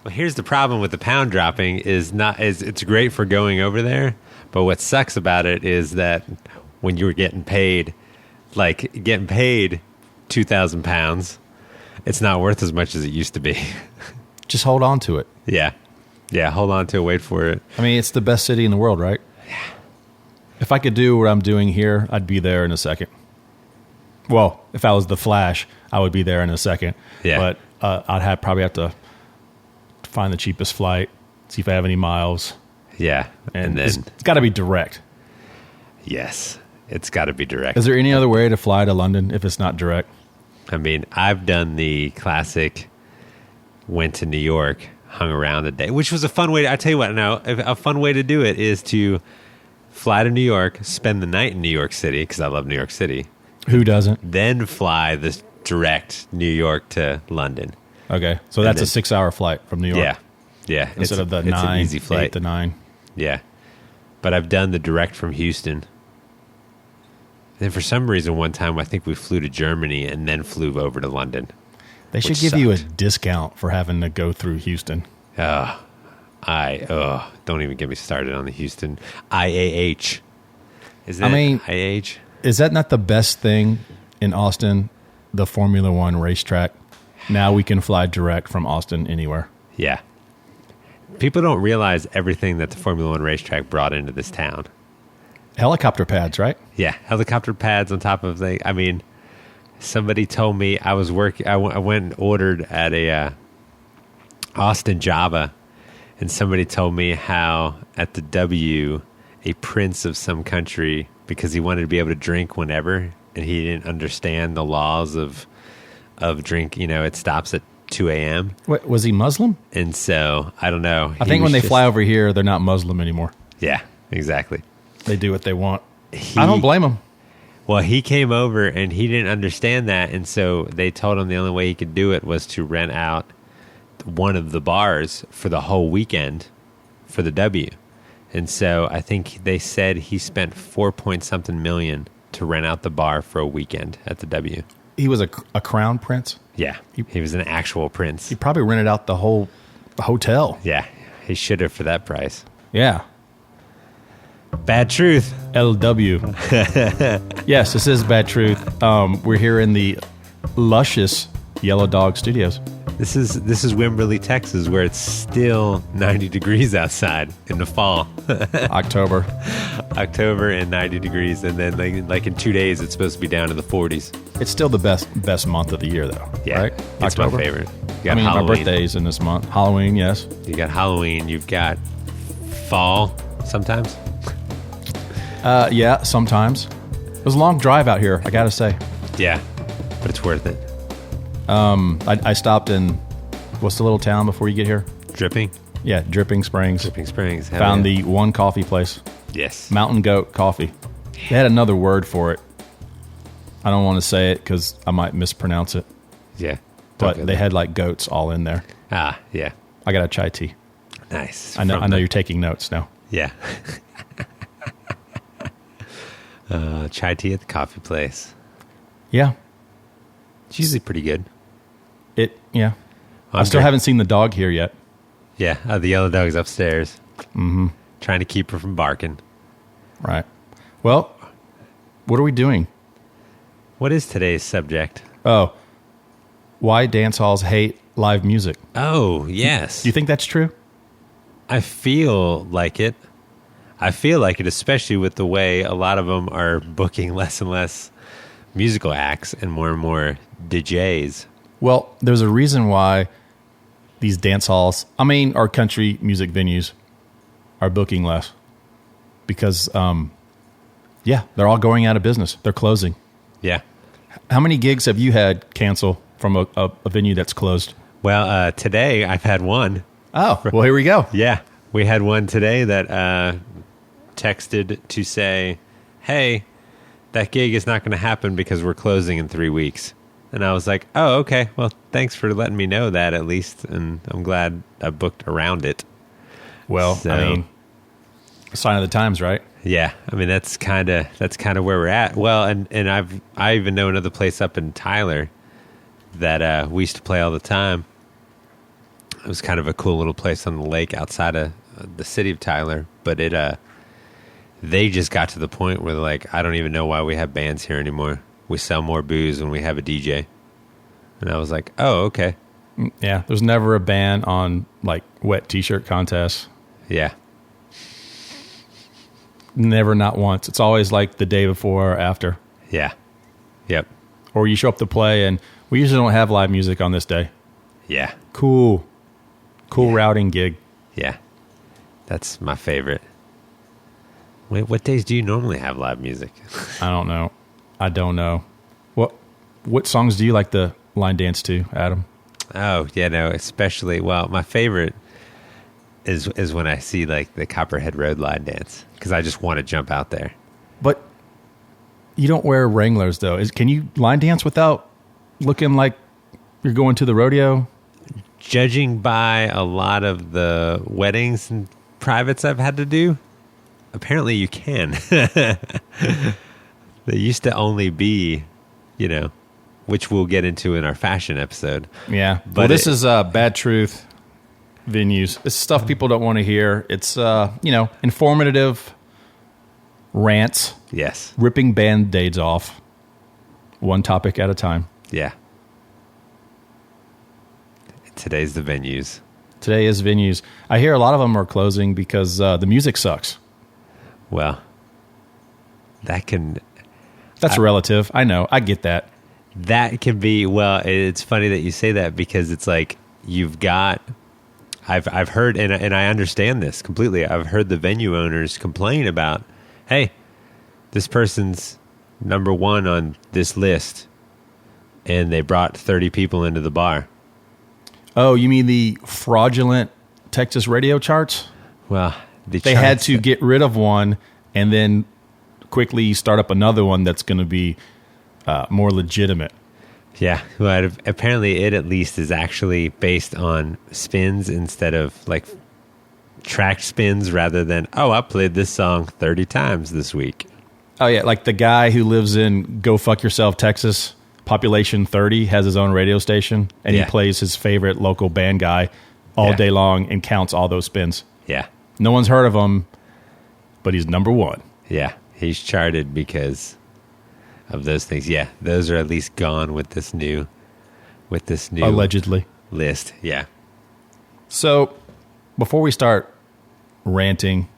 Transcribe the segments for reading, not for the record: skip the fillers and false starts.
Well, here's the problem with the pound dropping is it's great for going over there, but what sucks about it is that when you were getting paid 2,000 pounds, it's not worth as much as it used to be. Just hold on to it. Yeah. Yeah, hold on to it, wait for it. I mean, it's the best city in the world, right? Yeah. If I could do what I'm doing here, I'd be there in a second. Well, if I was the Flash, I would be there in a second. Yeah. But I'd probably have to find the cheapest flight, see if I have any miles. Yeah. And then it's got to be direct. Yes, it's got to be direct. Is there any other way to fly to London if it's not direct? I mean, I've done the classic, went to New York, hung around a day, which was a fun way. I tell you what, now, a fun way to do it is to fly to New York, spend the night in New York City, because I love New York City. Who doesn't? Then fly the direct New York to London. Okay, so that's a 6-hour flight from New York. Yeah, yeah. Instead of the it's an easy flight. 8 to 9. Yeah, but I've done the direct from Houston. And for some reason, one time I think we flew to Germany and then flew over to London. They should give you a discount for having to go through Houston. Don't even get me started on the Houston IAH. Is that IAH? Is that not the best thing in Austin, the Formula One racetrack? Now we can fly direct from Austin anywhere. Yeah. People don't realize everything that the Formula One racetrack brought into this town. Helicopter pads, right? Yeah, helicopter pads on top of the. I mean, somebody told me I was working. I went and ordered at a Austin Java, and somebody told me how at the W, a prince of some country, because he wanted to be able to drink whenever, and he didn't understand the laws of drink. You know, it stops at 2 a.m. What, was he Muslim? And so I don't know. I think when they fly over here, they're not Muslim anymore. Yeah, exactly. They do what they want. I don't blame him. Well, he came over and he didn't understand that, and so they told him the only way he could do it was to rent out one of the bars for the whole weekend for the W. And so I think they said he spent $4 million to rent out the bar for a weekend at the W. He was a crown prince? Yeah, he was an actual prince. He probably rented out the whole hotel. Yeah, he should have for that price. Yeah. Bad Truth. LW. Yes, this is Bad Truth. We're here in the luscious Yellow Dog Studios. This is Wimberley, Texas, where it's still 90 degrees outside in the fall. October and 90 degrees, and then like in 2 days it's supposed to be down to the 40s. It's still the best month of the year, though. Yeah, right? it's October. my favorite. I mean, my birthday's in this month. Halloween, yes. You got Halloween. You've got fall sometimes. Yeah, sometimes. It was a long drive out here, I gotta say. Yeah, but it's worth it. I stopped in, what's the little town before you get here? Dripping? Yeah, Dripping Springs. Dripping Springs. Found the one coffee place. Yes. Mountain Goat Coffee. They had another word for it. I don't want to say it because I might mispronounce it. Yeah. But they had like goats all in there. Ah, yeah. I got a chai tea. Nice. I know you're taking notes now. Yeah. Chai tea at the coffee place. Yeah. It's usually pretty good. Yeah. I still haven't seen the dog here yet. Yeah, the yellow dog's upstairs. Mm-hmm. Trying to keep her from barking. Right. Well, what are we doing? What is today's subject? Oh, why dance halls hate live music. Oh, yes. Do you think that's true? I feel like it. Especially with the way a lot of them are booking less and less musical acts and more DJs. Well, there's a reason why these dance halls, our country music venues are booking less. Because, they're all going out of business. They're closing. Yeah. How many gigs have you had cancel from a venue that's closed? Well, today I've had one. Oh, well, here we go. Yeah. We had one today that texted to say, hey, that gig is not going to happen because we're closing in 3 weeks. And I was like, oh, okay. Well, thanks for letting me know that at least. And I'm glad I booked around it. Well, a sign of the times, right? Yeah. That's kind of where we're at. Well, and I even know another place up in Tyler that we used to play all the time. It was kind of a cool little place on the lake outside of the city of Tyler. But they just got to the point where they're like, I don't even know why we have bands here anymore. We sell more booze when we have a DJ. And I was like, oh, okay. Yeah, there's never a ban on like wet t-shirt contests. Yeah. Never, not once. It's always like the day before or after. Yeah. Yep. Or you show up to play and we usually don't have live music on this day. Yeah. Cool routing gig. Yeah. That's my favorite. Wait, what days do you normally have live music? I don't know. What songs do you like to line dance to, Adam? Oh, yeah, no, especially, well, my favorite is when I see like the Copperhead Road line dance, because I just want to jump out there. But you don't wear Wranglers, though. Can you line dance without looking like you're going to the rodeo? Judging by a lot of the weddings and privates I've had to do, apparently you can. They used to only be, which we'll get into in our fashion episode. Yeah. But this is Bad Truth venues. It's stuff people don't want to hear. It's, informative rants. Yes. Ripping Band-Aids off. One topic at a time. Yeah. Today's the venues. Today is venues. I hear a lot of them are closing because the music sucks. Well, That's relative. I know. I get that. That can be, well, it's funny that you say that, because it's like I've heard, and I understand this completely. I've heard the venue owners complain about, hey, this person's number one on this list, and they brought 30 people into the bar. Oh, you mean the fraudulent Texas radio charts? Well, they had to get rid of one and then quickly start up another one that's going to be more legitimate. Yeah, well, apparently it at least is actually based on spins instead of like tracked spins, rather than, I played this song 30 times this week. Oh, yeah, like the guy who lives in Go Fuck Yourself, Texas, population 30, has his own radio station, and he plays his favorite local band guy all day long and counts all those spins. Yeah. No one's heard of him, but he's number one. Yeah, he's charted because of those things. Yeah, those are at least gone with this new allegedly list. Yeah. So, before we start ranting,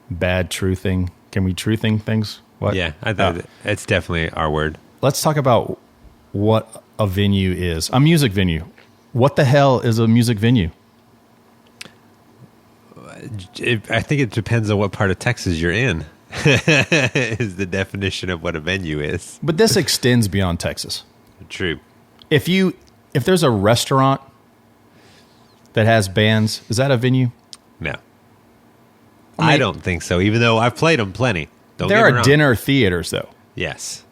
bad truthing, can we truthing things? What? Yeah, I thought it's definitely our word. Let's talk about what a venue is. A music venue. What the hell is a music venue? I think it depends on what part of Texas you're in. Is the definition of what a venue is. But this extends beyond Texas. True. If there's a restaurant that has bands, is that a venue? No. I don't think so, even though I've played them plenty. There are dinner theaters, though. Yes.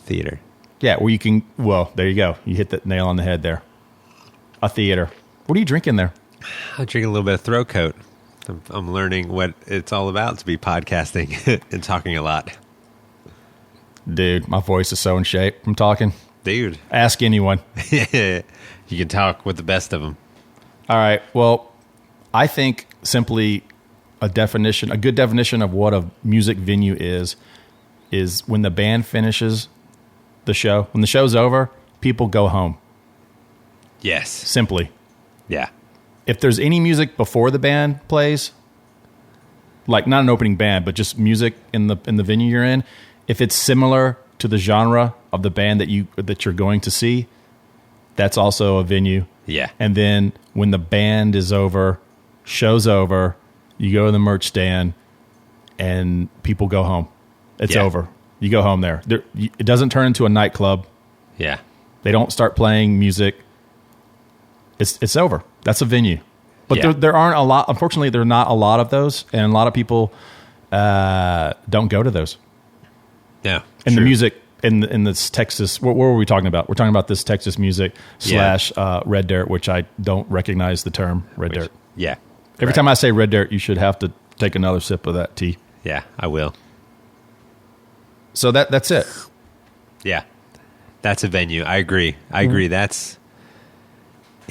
Theater. Yeah, where you can, well, there you go. You hit the nail on the head there. A theater. What are you drinking there? I'm drinking a little bit of throat coat. I'm learning what it's all about to be podcasting and talking a lot. Dude, my voice is so in shape from talking. Dude. Ask anyone. You can talk with the best of them. All right. Well, I think simply a good definition of what a music venue is when the band finishes the show. When the show's over, people go home. Yes. Simply. Yeah. If there's any music before the band plays, like not an opening band, but just music in the venue you're in, if it's similar to the genre of the band that you're going to see, that's also a venue. Yeah. And then when the band is over, show's over, you go to the merch stand and people go home. It's over. You go home there. It doesn't turn into a nightclub. Yeah. They don't start playing music. It's over. That's a venue. But there aren't a lot. Unfortunately, there are not a lot of those, and a lot of people don't go to those. Yeah. And the music in this Texas, what were we talking about? We're talking about this Texas music / red dirt, which I don't recognize the term red dirt. Yeah. Every time I say red dirt, you should have to take another sip of that tea. Yeah, I will. So that's it. Yeah. That's a venue. I agree. That's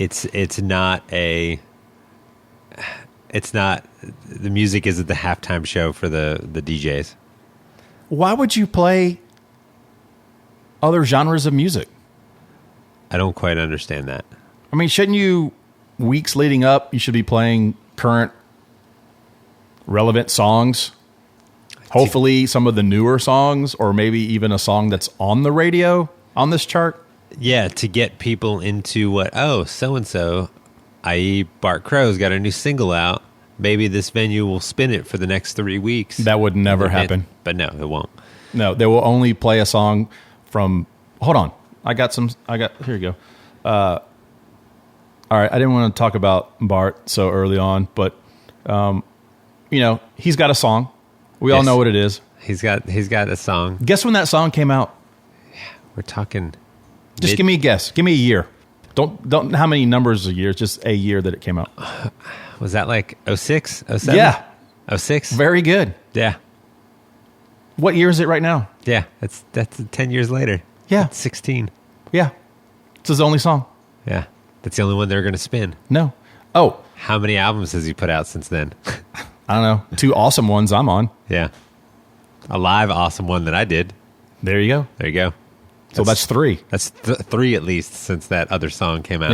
it's not the music isn't the halftime show for the DJs. Why would you play other genres of music? I don't quite understand that. I mean, shouldn't you, weeks leading up, you should be playing current relevant songs? Hopefully some of the newer songs, or maybe even a song that's on the radio on this chart. Yeah, to get people into so-and-so, i.e. Bart Crow's got a new single out. Maybe this venue will spin it for the next 3 weeks. That would never happen. But no, it won't. No, they will only play a song from... Hold on. Here you go. All right, I didn't want to talk about Bart so early on, but, he's got a song. We all know what it is. He's got a song. Guess when that song came out? We're talking... Just give me a guess. Give me a year. Don't how many numbers of years, just a year that it came out. Was that like 06, 07? Yeah. 06? Very good. Yeah. What year is it right now? Yeah, that's 10 years later. Yeah. That's 16. Yeah. It's his only song. Yeah. That's the only one they're going to spin. No. Oh. How many albums has he put out since then? I don't know. 2 awesome ones I'm on. Yeah. A live awesome one that I did. There you go. There you go. So that's 3. That's 3 at least since that other song came out.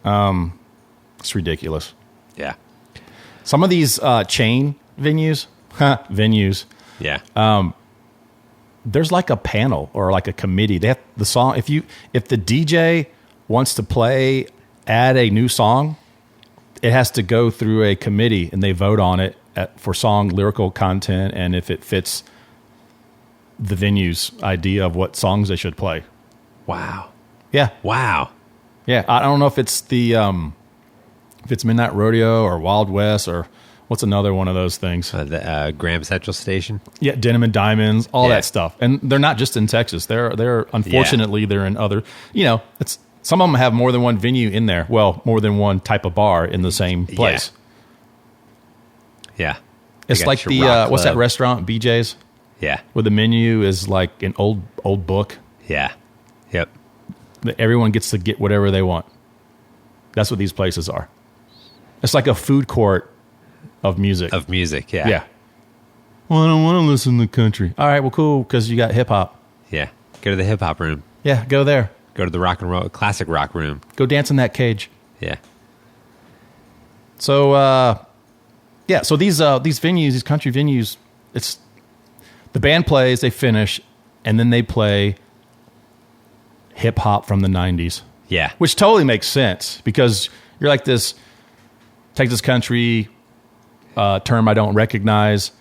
Yeah. It's ridiculous. Yeah. Some of these chain venues, Yeah. There's like a panel or like a committee. They have the song. If the DJ wants to add a new song, it has to go through a committee and they vote on it for song lyrical content and if it fits the venue's idea of what songs they should play. Wow. Yeah. Wow. Yeah. I don't know if it's if it's Midnight Rodeo or Wild West or what's another one of those things? The Graham Central Station. Yeah, Denim and Diamonds, all that stuff. And they're not just in Texas. They're unfortunately they're in other. It's some of them have more than one venue in there. Well, more than one type of bar in the same place. Yeah. It's like the what's that restaurant? BJ's. Yeah. Where the menu is like an old book. Yeah. Yep. Everyone gets to get whatever they want. That's what these places are. It's like a food court of music. Yeah. Yeah. Well, I don't want to listen to country. All right, well, cool, because you got hip-hop. Yeah. Go to the hip-hop room. Yeah, go there. Go to the rock and roll, classic rock room. Go dance in that cage. Yeah. So, so these venues, these country venues, it's the band plays, they finish, and then they play hip-hop from the 90s. Yeah. Which totally makes sense, because you're like this Texas country term I don't recognize,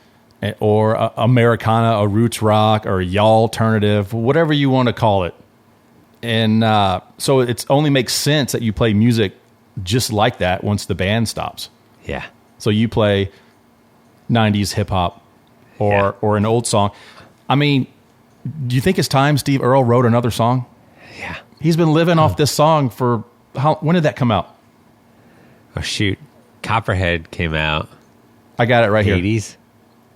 or Americana, a roots rock, or y'all alternative, whatever you want to call it. And so it only makes sense that you play music just like that once the band stops. Yeah. So you play 90s hip-hop or an old song. I mean, do you think it's time Steve Earle wrote another song? Yeah. He's been living off this song for... when did that come out? Oh, shoot. Copperhead came out. I got it right 80s? here.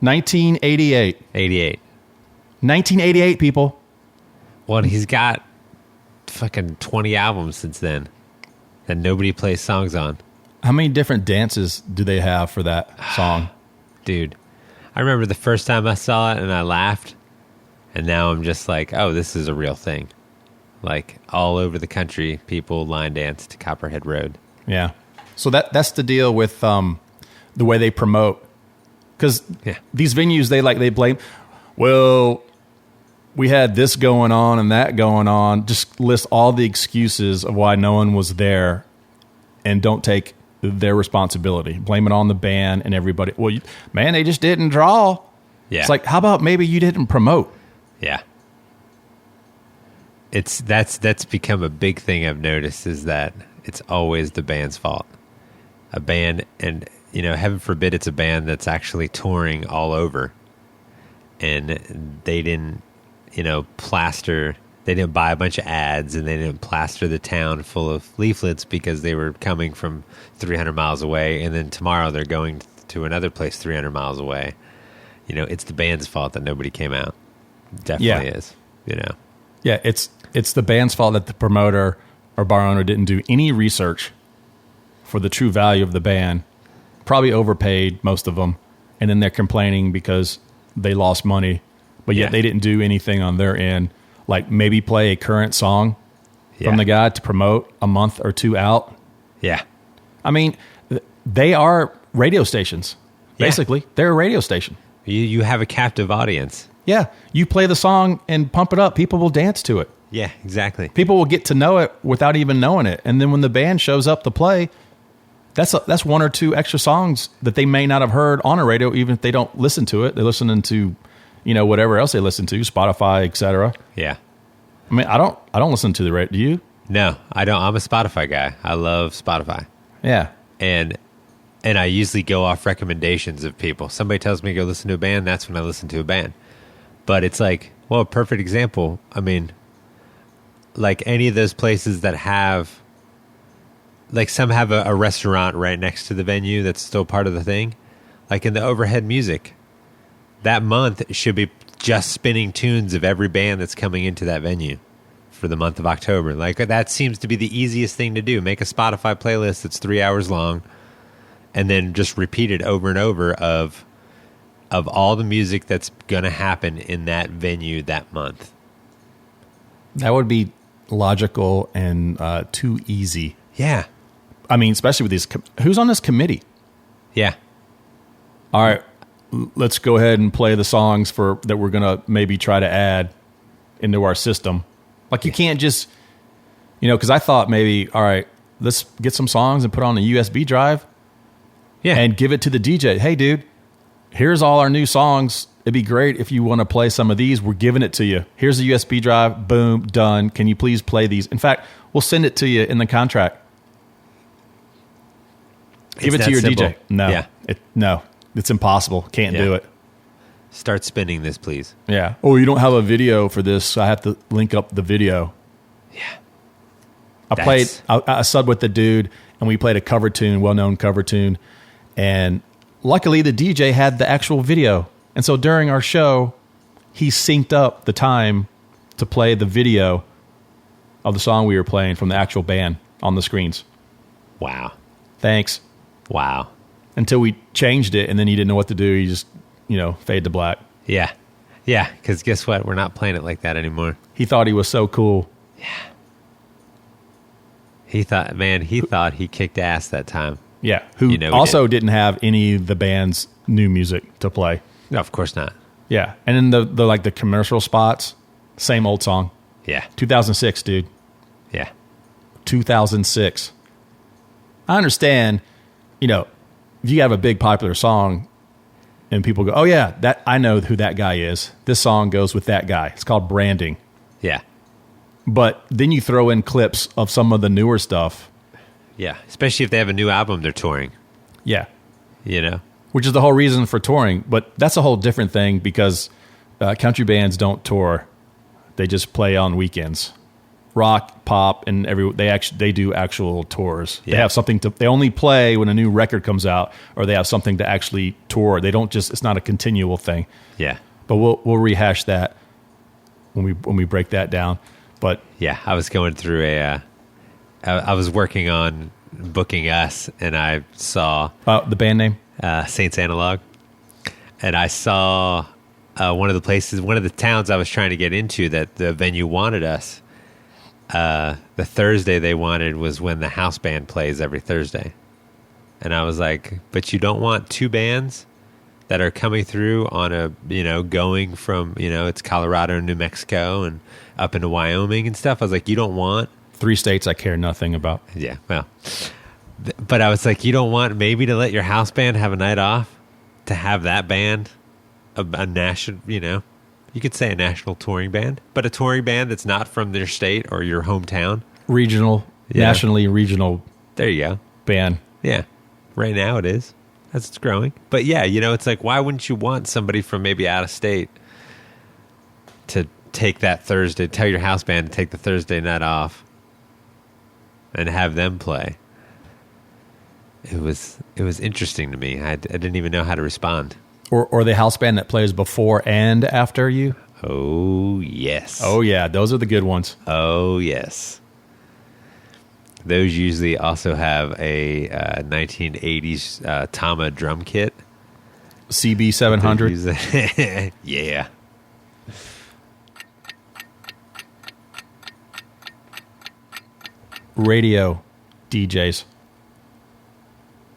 1988. 88. 1988, people. Well, he's got fucking 20 albums since then that nobody plays songs on. How many different dances do they have for that song? Dude, I remember the first time I saw it and I laughed, and now I'm just like, oh, this is a real thing. Like, all over the country, people line dance to Copperhead Road. Yeah. So that's the deal with the way they promote. Because these venues, they blame, well, we had this going on and that going on. Just list all the excuses of why no one was there and don't take their responsibility. Blame it on the band and everybody. Well, man, they just didn't draw. Yeah. It's like, how about maybe you didn't promote? Yeah. That's become a big thing I've noticed, is that it's always the band's fault. A band, and heaven forbid it's a band that's actually touring all over, and they didn't plaster, they didn't buy a bunch of ads, and they didn't plaster the town full of leaflets because they were coming from 300 miles away, and then tomorrow they're going to another place 300 miles away. It's the band's fault that nobody came out. Definitely is. Yeah, it's the band's fault that the promoter or bar owner didn't do any research for the true value of the band, probably overpaid most of them, and then they're complaining because they lost money, but yet they didn't do anything on their end, like maybe play a current song from the guy to promote a month or two out. Yeah. I mean, they are radio stations. Basically, they're a radio station. You have a captive audience. Yeah. You play the song and pump it up. People will dance to it. Yeah, exactly. People will get to know it without even knowing it. And then when the band shows up to play, that's one or two extra songs that they may not have heard on a radio, even if they don't listen to it. They're listening to, whatever else they listen to, Spotify, etc. Yeah. I mean, I don't listen to the radio. Do you? No, I don't. I'm a Spotify guy. I love Spotify. Yeah. And I usually go off recommendations of people. Somebody tells me to go listen to a band, that's when I listen to a band. But it's like, well, a perfect example. I mean, like any of those places that have, like some have a restaurant right next to the venue that's still part of the thing. Like in the overhead music, that month should be just spinning tunes of every band that's coming into that venue for the month of October. Like that seems to be the easiest thing to do. Make a Spotify playlist that's 3 hours long and then just repeat it over and over of all the music that's going to happen in that venue that month. That would be logical and too easy. Yeah. I mean, especially with these. Who's on this committee? Yeah. All right, let's go ahead and play the songs that we're going to maybe try to add into our system. Like you can't just, because I thought maybe, all right, let's get some songs and put on a USB drive. Yeah. And give it to the DJ. Hey, dude, here's all our new songs. It'd be great if you want to play some of these. We're giving it to you. Here's a USB drive. Boom, done. Can you please play these? In fact, we'll send it to you in the contract. Give it to your simple. DJ. No. Yeah. No. It's impossible. Can't do it. Start spinning this, please. Yeah. Oh, you don't have a video for this, so I have to link up the video. Yeah. I subbed with the dude, and we played a cover tune, well-known cover tune, and luckily the DJ had the actual video. And so during our show, he synced up the time to play the video of the song we were playing from the actual band on the screens. Wow. Thanks. Wow. Until we changed it, and then he didn't know what to do. He just, fade to black. Yeah. Yeah, because guess what? We're not playing it like that anymore. He thought he was so cool. Yeah. He thought he kicked ass that time. Yeah. Who also didn't have any of the band's new music to play. No, of course not. Yeah. And then the commercial spots, same old song. Yeah. 2006, dude. Yeah. 2006. I understand, if you have a big popular song and people go, oh yeah, I know who that guy is. This song goes with that guy. It's called branding. Yeah. But then you throw in clips of some of the newer stuff. Yeah. Especially if they have a new album they're touring. Yeah. Which is the whole reason for touring. But that's a whole different thing because country bands don't tour. They just play on weekends. Rock, pop, and they do actual tours. Yeah. They have something they only play when a new record comes out, or they have something to actually tour. They don't it's not a continual thing. Yeah. But we'll rehash that when we break that down. But yeah, I was going through I was working on booking us, and I saw the band name Saints Analog, and I saw one of the towns I was trying to get into that the venue wanted us. The Thursday they wanted was when the house band plays every Thursday. And I was like, but you don't want two bands that are coming through on going from, it's Colorado and New Mexico and up into Wyoming and stuff. I was like, you don't want 3 states I care nothing about. Yeah. Well, but I was like, you don't want maybe to let your house band have a night off to have that band, a national, you could say a national touring band, but a touring band that's not from their state or your hometown. Regional, nationally regional. There you go. Band. Yeah. Right now it is. As it's growing. But yeah, it's like, why wouldn't you want somebody from maybe out of state to take that Thursday, tell your house band to take the Thursday night off and have them play? It was interesting to me. I didn't even know how to respond. Or the house band that plays before and after you? Oh, yes. Oh, yeah. Those are the good ones. Oh, yes. Those usually also have a 1980s Tama drum kit. CB 700. Yeah. Radio DJs.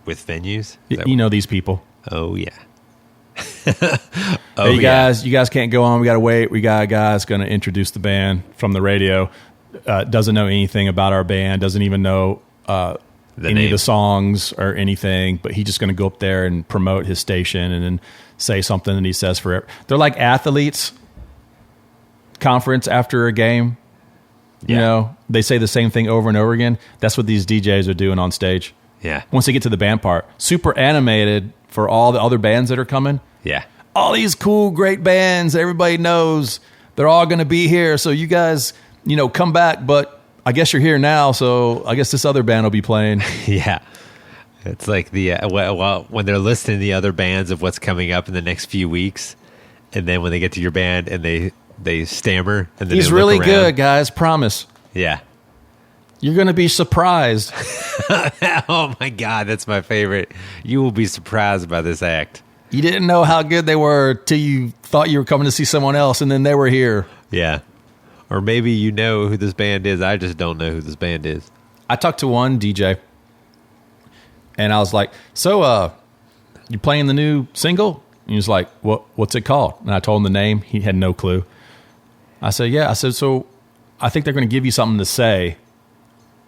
With venues? You know these people. Oh, yeah. Hey, you guys can't go on. We got to wait. We got a guy that's going to introduce the band from the radio. Doesn't know anything about our band. Doesn't even know any of the songs or anything. But he's just going to go up there and promote his station and then say something that he says forever. They're like athletes conference after a game. You know, they say the same thing over and over again. That's what these DJs are doing on stage. Yeah. Once they get to the band part, super animated for all the other bands that are coming. Yeah. All these cool, great bands that everybody knows, they're all going to be here. So you guys, come back, but I guess you're here now. So I guess this other band will be playing. Yeah. It's like when they're listing the other bands of what's coming up in the next few weeks. And then when they get to your band and they stammer. And then he's really good, guys. Promise. Yeah. You're going to be surprised. Oh, my God. That's my favorite. You will be surprised by this act. You didn't know how good they were till you thought you were coming to see someone else, and then they were here. Yeah. Or maybe you know who this band is. I just don't know who this band is. I talked to one DJ, and I was like, so, you playing the new single? And he was like, what's it called? And I told him the name. He had no clue. I said, yeah. I said, so I think they're going to give you something to say,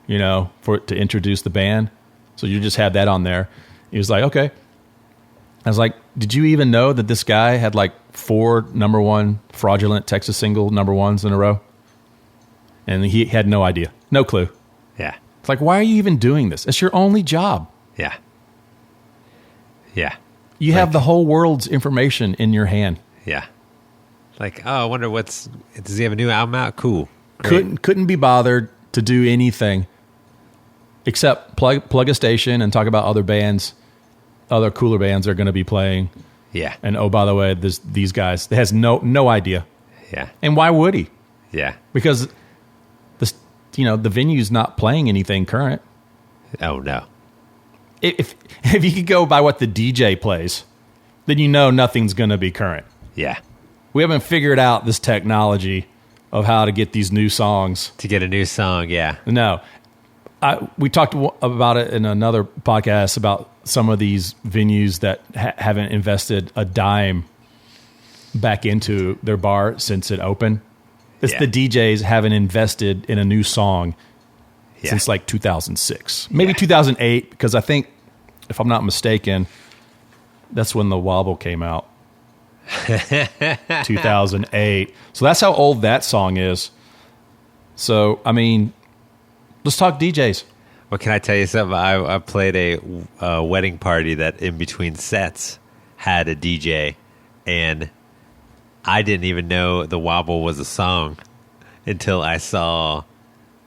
to introduce the band. So you just have that on there. He was like, okay. I was like, did you even know that this guy had like 4 number one fraudulent Texas single number ones in a row? And he had no idea. No clue. Yeah. It's like, why are you even doing this? It's your only job. Yeah. Yeah. You have the whole world's information in your hand. Yeah. Like, I wonder does he have a new album out? Cool. Great. Couldn't be bothered to do anything except plug a station and talk about other bands, other cooler bands are going to be playing. Yeah. And oh, by the way, these guys, has no idea. Yeah. And why would he? Yeah. Because the venue's not playing anything current. Oh no. If you could go by what the DJ plays, then nothing's going to be current. Yeah. We haven't figured out this technology of how to get these new songs. To get a new song, yeah. No. We talked about it in another podcast about some of these venues that haven't invested a dime back into their bar since it opened. It's the DJs haven't invested in a new song since like 2006. Maybe 2008, because I think, if I'm not mistaken, that's when the Wobble came out. 2008. So that's how old that song is. So, I mean, let's talk DJs. Well, can I tell you something? I played a wedding party that in between sets had a DJ, and I didn't even know the Wobble was a song until I saw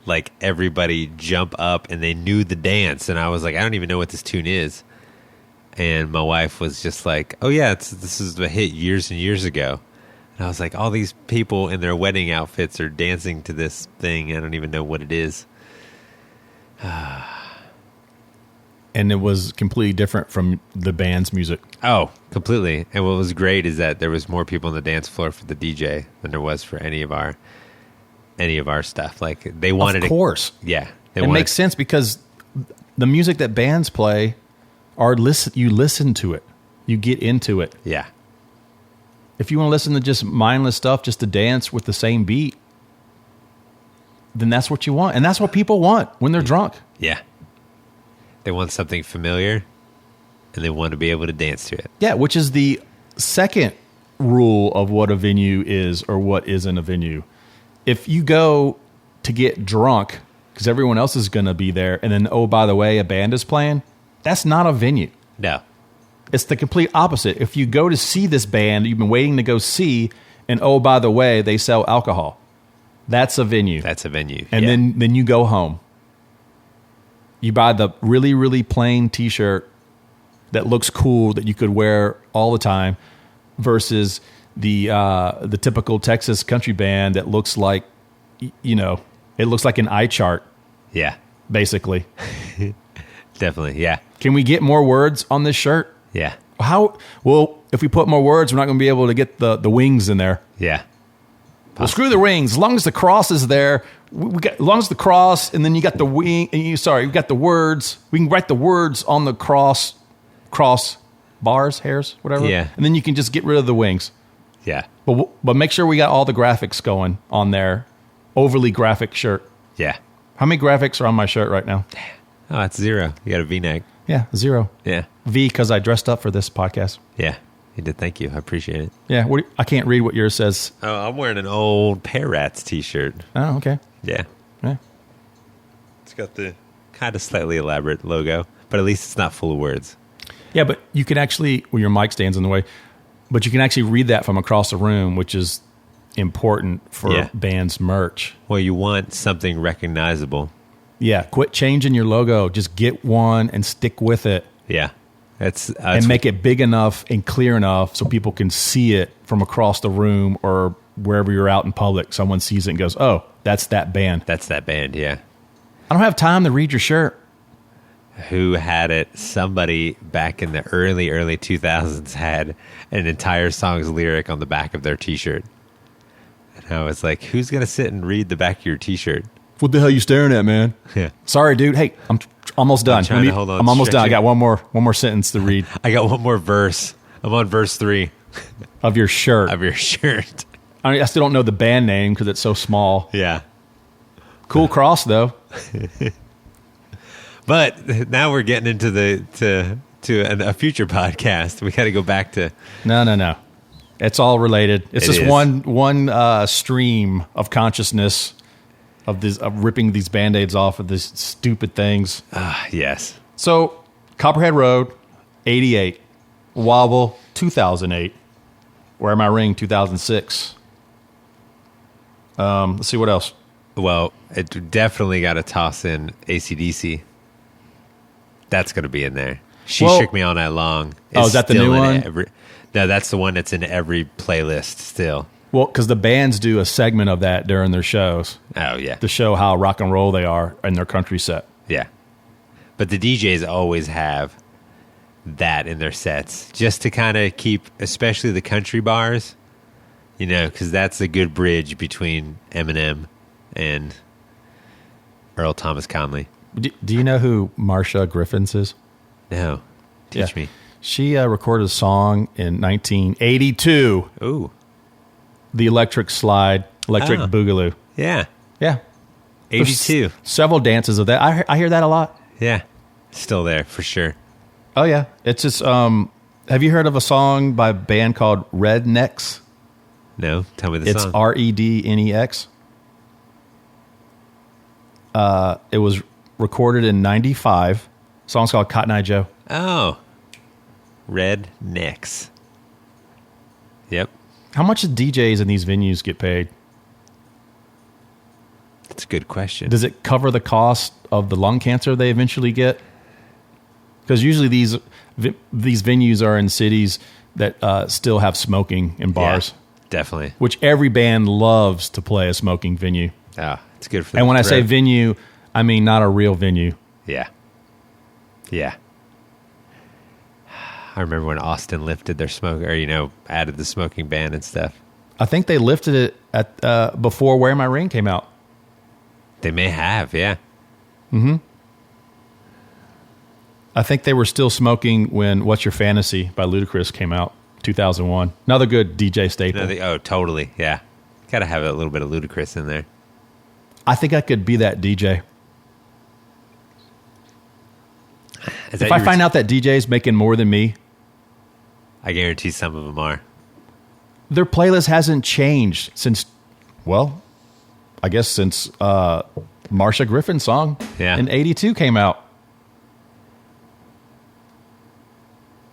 like everybody jump up and they knew the dance, and I was like, I don't even know what this tune is. And my wife was just like, oh yeah, this is a hit years and years ago. And I was like, all these people in their wedding outfits are dancing to this thing. I don't even know what it is. And it was completely different from the band's music. Oh, completely. And what was great is that there was more people on the dance floor for the DJ than there was for any of our stuff. Like they wanted, of course, it makes sense because the music that bands play you listen to it, you get into it. Yeah. If you want to listen to just mindless stuff, just to dance with the same beat, then that's what you want, and that's what people want when they're drunk. Yeah. They want something familiar, and they want to be able to dance to it. Yeah, which is the second rule of what a venue is or what isn't a venue. If you go to get drunk because everyone else is going to be there, and then, oh, by the way, a band is playing, that's not a venue. No. It's the complete opposite. If you go to see this band you've been waiting to go see, and oh, by the way, they sell alcohol, that's a venue. That's a venue. And then you go home. You buy the really, really plain T-shirt that looks cool that you could wear all the time versus the typical Texas country band that looks like, it looks like an eye chart. Yeah. basically. Definitely, yeah. Can we get more words on this shirt? Yeah. How? Well, if we put more words, we're not going to be able to get the wings in there. Yeah. Well, screw the wings. As long as the cross is there, as long as the cross, and then you got the wing. You got the words. We can write the words on the cross bars, hairs, whatever. Yeah. And then you can just get rid of the wings. Yeah. But make sure we got all the graphics going on there. Overly graphic shirt. Yeah. How many graphics are on my shirt right now? Oh, that's 0. You got a V-neck. Yeah, 0. Yeah. V because I dressed up for this podcast. Yeah. You did. Thank you. I appreciate it. Yeah. I can't read what yours says. Oh, I'm wearing an old Pear Rats t-shirt. Oh, okay. Yeah. Yeah. It's got the kind of slightly elaborate logo, but at least it's not full of words. Yeah, but you can actually, well, your mic stands in the way, but you can actually read that from across the room, which is important for bands' merch. Well, you want something recognizable. Yeah, quit changing your logo. Just get one and stick with it. Yeah. That's and make it big enough and clear enough so people can see it from across the room or wherever you're out in public. Someone sees it and goes, oh, that's that band. That's that band, yeah. I don't have time to read your shirt. Who had it? Somebody back in the early 2000s had an entire song's lyric on the back of their T-shirt. And I was like, who's going to sit and read the back of your T-shirt? What the hell are you staring at, man? Yeah. Sorry, dude. Hey, I'm almost done. Hold on. I'm almost done. I got one more sentence to read. I got one more verse. I'm on verse 3. Of your shirt. Of your shirt. I still don't know the band name because it's so small. Yeah. Cool cross, though. But now we're getting into a future podcast. We got to go back to... No. It's all related. It's just is. one stream of consciousness of ripping these Band-Aids off of these stupid things. Yes. So, Copperhead Road, 88. Wobble, 2008. Wear My Ring, 2006. Let's see what else. Well, it definitely got to toss in AC/DC. That's going to be in there. She Shook Me All Night Long. Is that the new one? No, that's the one that's in every playlist still. Well, because the bands do a segment of that during their shows. Oh, yeah. To show how rock and roll they are in their country set. Yeah. But the DJs always have that in their sets just to kind of keep, especially the country bars, because that's a good bridge between Eminem and Earl Thomas Conley. Do you know who Marsha Griffiths is? No. Teach me. She recorded a song in 1982. Ooh. The Electric Boogaloo. Yeah. Yeah. 82. There's several dances of that. I hear that a lot. Yeah. Still there for sure. Oh, yeah. It's just, have you heard of a song by a band called Rednecks? No. Tell me the song. It's Rednex. It was recorded in 95. The song's called Cotton Eye Joe. Oh. Rednecks. Yep. How much do DJs in these venues get paid? That's a good question. Does it cover the cost of the lung cancer they eventually get? Because usually these venues are in cities that still have smoking in bars. Yeah, definitely. Which every band loves to play a smoking venue. Oh, it's good for And when I say venue, I mean not a real venue. Yeah. Yeah. I remember when Austin lifted their smoke, or, added the smoking ban and stuff. I think they lifted it at before Wear My Ring came out. They may have, yeah. Mm-hmm. I think they were still smoking when What's Your Fantasy by Ludacris came out, 2001. Another good DJ staple. Totally, yeah. Got to have a little bit of Ludacris in there. I think I could be that DJ. If I find out that DJ's making more than me, I guarantee some of them are. Their playlist hasn't changed since, I guess since Marsha Griffin's song in 82 came out.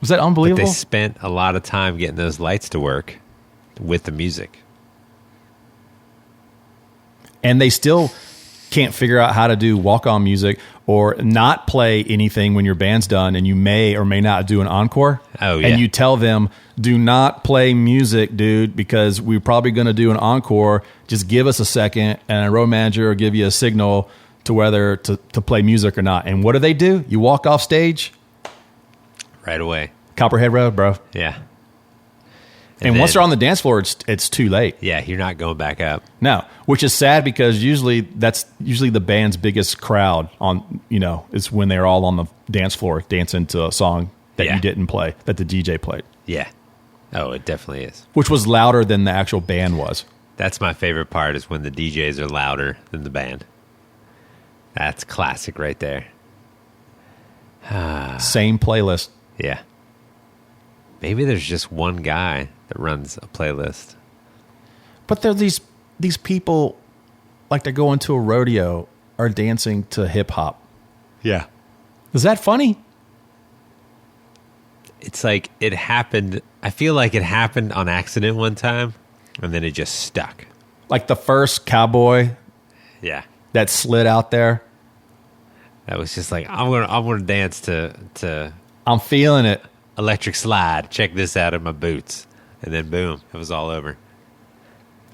Was that unbelievable? But they spent a lot of time getting those lights to work with the music. And they still can't figure out how to do walk-on music or not play anything when your band's done, and you may or may not do an encore. Oh, yeah. And you tell them, do not play music, dude, because we're probably going to do an encore. Just give us a second, and a road manager will give you a signal to whether to play music or not. And what do? You walk off stage right away. Copperhead Road, bro. Yeah. And then, once they're on the dance floor, it's too late. Yeah, you're not going back up. No, which is sad because that's usually the band's biggest crowd on, is when they're all on the dance floor dancing to a song that you didn't play, that the DJ played. Yeah. Oh, it definitely is. Which was louder than the actual band was. That's my favorite part, is when the DJs are louder than the band. That's classic right there. Same playlist. Yeah. Maybe there's just one guy that runs a playlist. But there's these people, like they're going to a rodeo, are dancing to hip hop. Yeah. Is that funny? It's like it happened. I feel like it happened on accident one time, and then it just stuck. Like the first cowboy Yeah. that slid out there. That was just like, I'm gonna dance to I'm feeling it. Electric Slide. Check this out in my boots. And then boom, it was all over.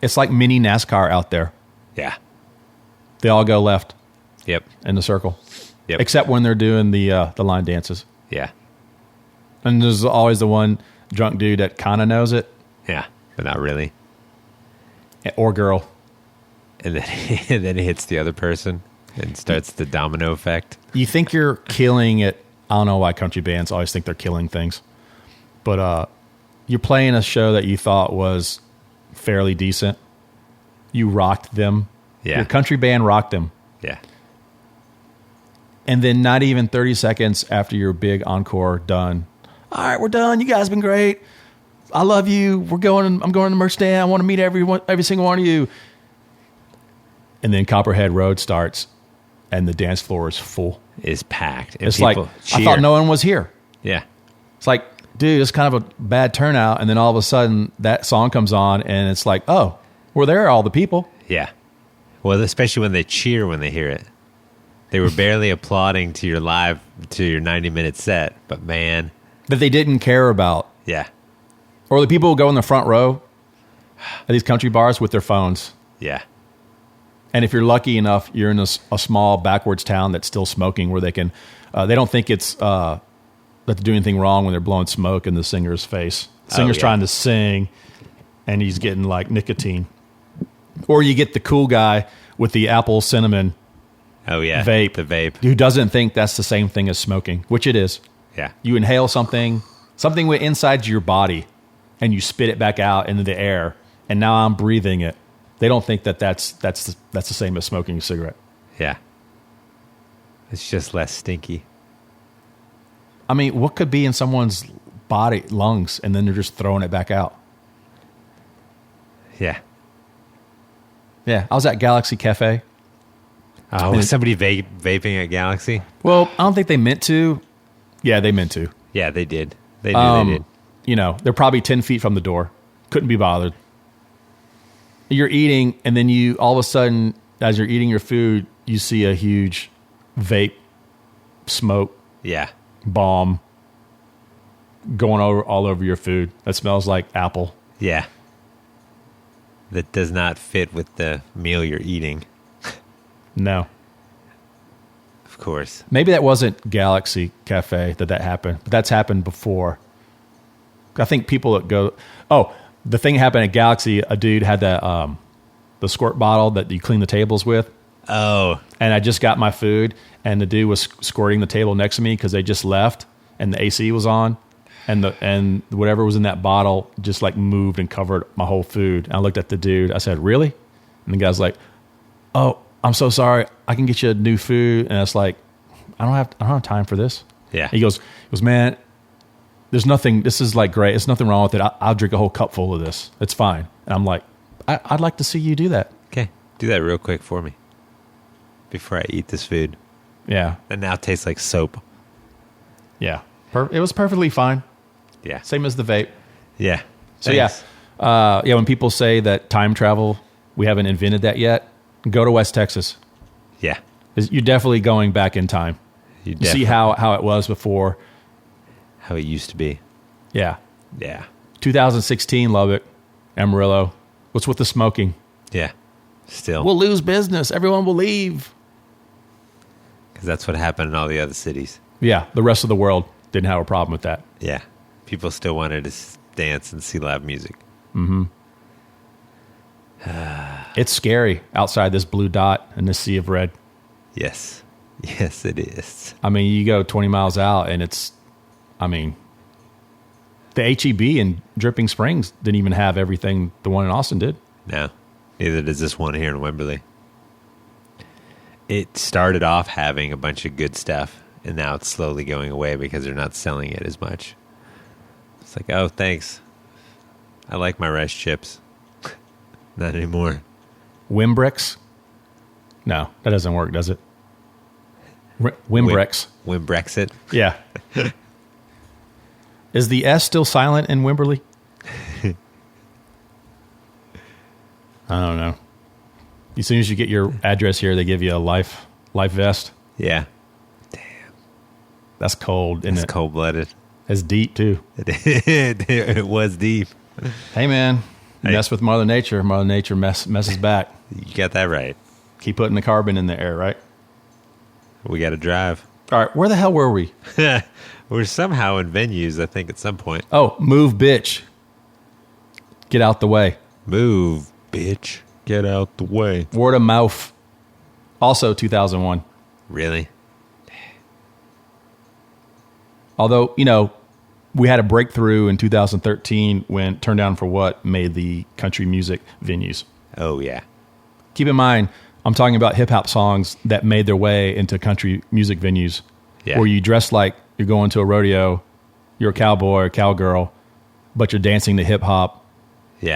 It's like mini NASCAR out there. Yeah. They all go left Yep. in the circle. Yep. Except when they're doing the line dances. Yeah. And there's always the one drunk dude that kind of knows it. Yeah. But not really. Or girl. And then it hits the other person and starts the domino effect. You think you're killing it. I don't know why country bands always think they're killing things. But you're playing a show that you thought was fairly decent. You rocked them. Yeah. Your country band rocked them. Yeah. And then not even 30 seconds after your big encore done. All right, we're done. You guys have been great. I love you. I'm going to the merch stand. I want to meet every single one of you. And then Copperhead Road starts, and the dance floor is full. Is packed. And It's like, cheer. I thought no one was here. Yeah. It's like, dude, it's kind of a bad turnout. And then all of a sudden, that song comes on, and it's like, oh, we're there, all the people. Yeah. Well, especially when they cheer when they hear it. They were barely applauding to your 90-minute set, but man. That they didn't care about. Yeah. Or the people who go in the front row at these country bars with their phones. Yeah. And if you're lucky enough, you're in a small backwards town that's still smoking, where they can, they don't think it's that they're doing anything wrong when they're blowing smoke in the singer's face. The singer's trying to sing, and he's getting like nicotine. Or you get the cool guy with the apple cinnamon vape, the vape, who doesn't think that's the same thing as smoking, which it is. Yeah. You inhale something inside your body, and you spit it back out into the air, and now I'm breathing it. They don't think that's the same as smoking a cigarette. Yeah. It's just less stinky. I mean, what could be in someone's body, lungs, and then they're just throwing it back out? Yeah. Yeah, I was at Galaxy Cafe. Oh, was somebody vaping at Galaxy? Well, I don't think they meant to. Yeah, they meant to. Yeah, they did. They did. You know, they're probably 10 feet from the door. Couldn't be bothered. You're eating, and then you, all of a sudden, as you're eating your food, you see a huge vape smoke bomb going all over your food. That smells like apple. Yeah. That does not fit with the meal you're eating. No. Of course. Maybe that wasn't Galaxy Cafe that happened, but that's happened before. I think people that go... Oh, the thing happened at Galaxy, a dude had the squirt bottle that you clean the tables with. Oh. And I just got my food, and the dude was squirting the table next to me because they just left, and the AC was on, and whatever was in that bottle just like moved and covered my whole food. And I looked at the dude. I said, "Really?" And the guy's like, "Oh, I'm so sorry. I can get you new food." And I was like, I don't have time for this. Yeah. He goes, "Man, there's nothing. This is like great. There's nothing wrong with it. I'll drink a whole cup full of this. It's fine." And I'm like, I'd like to see you do that. Okay. Do that real quick for me before I eat this food. Yeah. It now tastes like soap. Yeah. It was perfectly fine. Yeah. Same as the vape. Yeah. So when people say that time travel, we haven't invented that yet, go to West Texas. Yeah. You're definitely going back in time. You see how it was before. How it used to be. Yeah. Yeah. 2016, Lubbock, Amarillo. What's with the smoking? Yeah. Still. We'll lose business. Everyone will leave. because that's what happened in all the other cities. Yeah, the rest of the world didn't have a problem with that. Yeah. People still wanted to dance and see live music. Mm-hmm. It's scary outside this blue dot and this sea of red. Yes. Yes, it is. I mean, you go 20 miles out and the HEB in Dripping Springs didn't even have everything the one in Austin did. No. Neither does this one here in Wembley. It started off having a bunch of good stuff, and now it's slowly going away because they're not selling it as much. It's like, oh, thanks. I like my rice chips. Not anymore. Wimbrix? No, that doesn't work, does it? Wimbrix. Wimbrexit? Yeah. Is the S still silent in Wimberley? I don't know. As soon as you get your address here, they give you a life vest. Yeah. That's cold, isn't it? It's cold-blooded. It's deep, too. It was deep. Hey, man. Mess with Mother Nature. Mother Nature messes back. You got that right. Keep putting the carbon in the air, right? We got to drive. All right. Where the hell were we? We're somehow in venues, I think, at some point. Oh, move, bitch. Get out the way. Move, bitch. Get out the way. Word of mouth. Also 2001. Really? Although, you know, we had a breakthrough in 2013 when Turn Down for What made the country music venues. Oh, yeah. Keep in mind, I'm talking about hip-hop songs that made their way into country music venues. Yeah. Where you dress like you're going to a rodeo, you're a cowboy or cowgirl, but you're dancing to hip-hop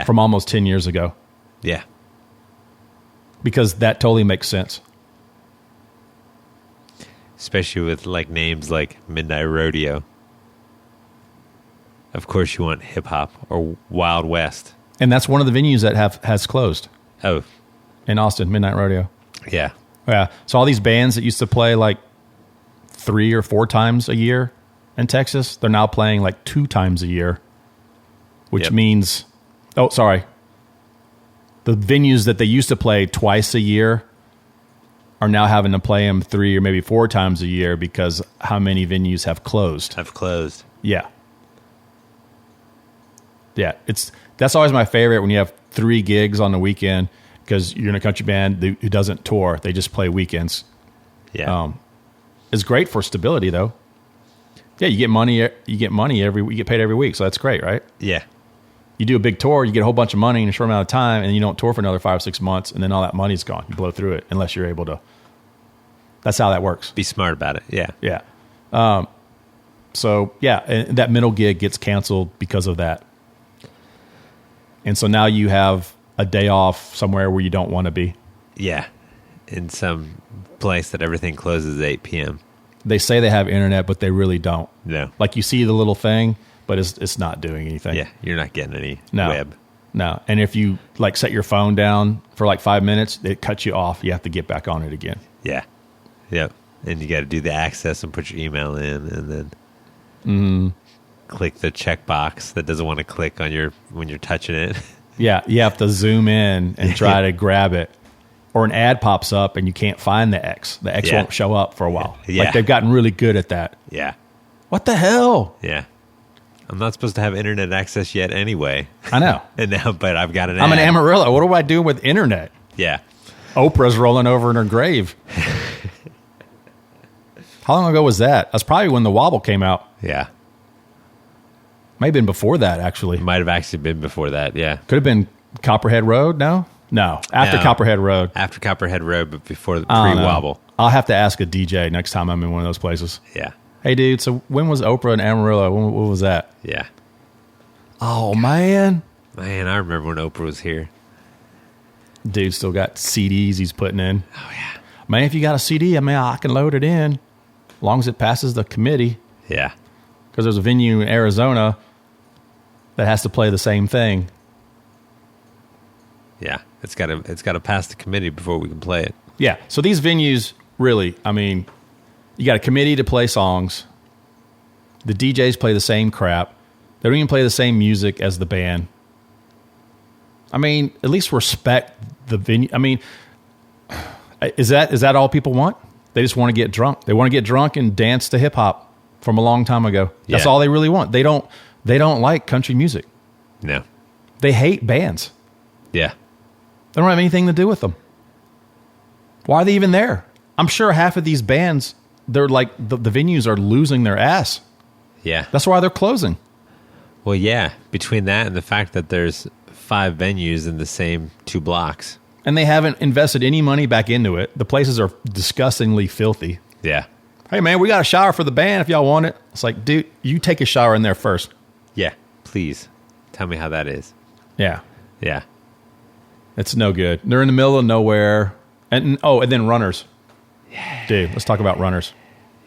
from almost 10 years ago. Yeah. Because that totally makes sense. Especially with like names like Midnight Rodeo. Of course you want hip-hop or Wild West. And that's one of the venues that has closed. Oh. In Austin, Midnight Rodeo. Yeah. Yeah. So all these bands that used to play like 3 or 4 times a year in Texas, they're now playing like 2 times a year, which means, the venues that they used to play twice a year are now having to play them 3 or maybe 4 times a year because how many venues have closed? Yeah. Yeah. That's always my favorite when you have 3 gigs on the weekend because you're in a country band who doesn't tour. They just play weekends. Yeah. It's great for stability though. Yeah. You get money you get paid every week. So that's great, right? Yeah. You do a big tour, you get a whole bunch of money in a short amount of time, and you don't tour for another 5 or 6 months, and then all that money's gone. You blow through it unless you're able to. That's how that works. Be smart about it. Yeah. Yeah. And that middle gig gets canceled because of that. And so now you have a day off somewhere where you don't want to be. Yeah. In some place that everything closes at 8 p.m. They say they have internet, but they really don't. No. Like you see the little thing, but it's not doing anything. Yeah, you're not getting any web. No. And if you like set your phone down for like 5 minutes, it cuts you off. You have to get back on it again. Yeah. Yep. And you got to do the access and put your email in and then click the checkbox that doesn't want to click on when you're touching it. Yeah, you have to zoom in and try to grab it. Or an ad pops up and you can't find the X. The X won't show up for a while. Yeah. Like they've gotten really good at that. Yeah. What the hell? Yeah. I'm not supposed to have internet access yet anyway. I know. And now, but I've got an I'm ad. an Amarillo. What do I do with internet? Yeah. Oprah's rolling over in her grave. How long ago was that? That's probably when the Wobble came out. Yeah. Might have been before that, actually. Might have actually been before that, yeah. Could have been Copperhead Road, no? No, after Copperhead Road. After Copperhead Road, but before the pre-Wobble. I'll have to ask a DJ next time I'm in one of those places. Yeah. Hey, dude, so when was Oprah in Amarillo? What was that? Yeah. Oh, man. Man, I remember when Oprah was here. Dude still got CDs he's putting in. Oh, yeah. Man, if you got a CD, I can load it in as long as it passes the committee. Yeah. Because there's a venue in Arizona that has to play the same thing. Yeah. It's got to pass the committee before we can play it. Yeah. So these venues, really, I mean, you got a committee to play songs. The DJs play the same crap. They don't even play the same music as the band. I mean, at least respect the venue. I mean, is that all people want? They just want to get drunk. They want to get drunk and dance to hip hop from a long time ago. That's Yeah. all they really want. They don't like country music. No. They hate bands. Yeah. They don't have anything to do with them. Why are they even there? I'm sure half of these bands, they're like, the venues are losing their ass. Yeah. That's why they're closing. Well, yeah. Between that and the fact that there's 5 venues in the same 2 blocks. And they haven't invested any money back into it. The places are disgustingly filthy. Yeah. Hey, man, we got a shower for the band if y'all want it. It's like, dude, you take a shower in there first. Yeah. Please. Tell me how that is. Yeah. Yeah. It's no good. They're in the middle of nowhere. And then runners. Yeah. Dude, let's talk about runners.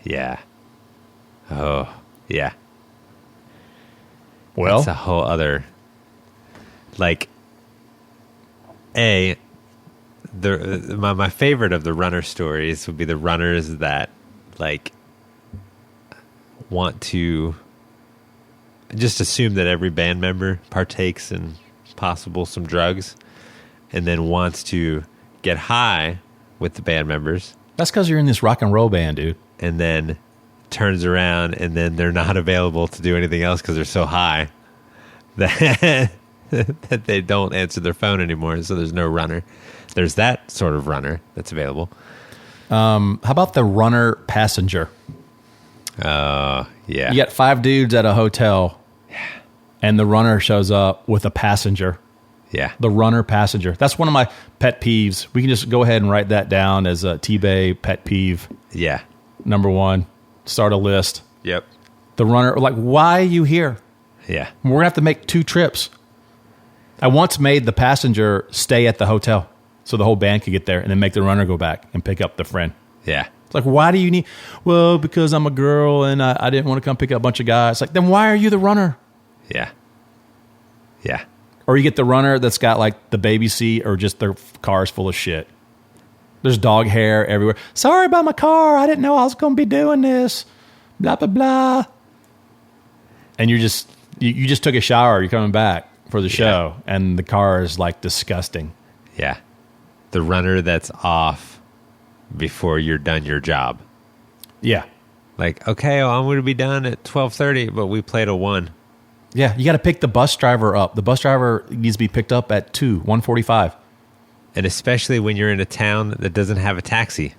Yeah. Oh, yeah. Well, it's a whole other, like, my favorite of the runner stories would be the runners that, like, want to just assume that every band member partakes in possible some drugs and then wants to get high with the band members. that's because you're in this rock and roll band, dude. And then turns around and then they're not available to do anything else because they're so high that that they don't answer their phone anymore. So there's no runner. There's that sort of runner that's available. How about the runner passenger? Yeah. You got 5 dudes at a hotel, and the runner shows up with a passenger. Yeah. The runner passenger. That's one of my pet peeves. We can just go ahead and write that down as a T-Bay pet peeve. Yeah. Number 1. Start a list. Yep. The runner, like, why are you here? Yeah. We're going to have to make 2 trips. I once made the passenger stay at the hotel so the whole band could get there and then make the runner go back and pick up the friend. Yeah. It's like, why do you need... Well, because I'm a girl and I didn't want to come pick up a bunch of guys. Like, then why are you the runner? Yeah. Yeah. Or you get the runner that's got like the baby seat or just their car's full of shit. There's dog hair everywhere. Sorry about my car. I didn't know I was going to be doing this. Blah, blah, blah. And you just took a shower. You're coming back for the show. And the car is like disgusting. Yeah. The runner that's off before you're done your job. Yeah. Like, okay, well, I'm going to be done at 12:30, but we played a 1. Yeah, you got to pick the bus driver up. The bus driver needs to be picked up at 1:45. And especially when you're in a town that doesn't have a taxi.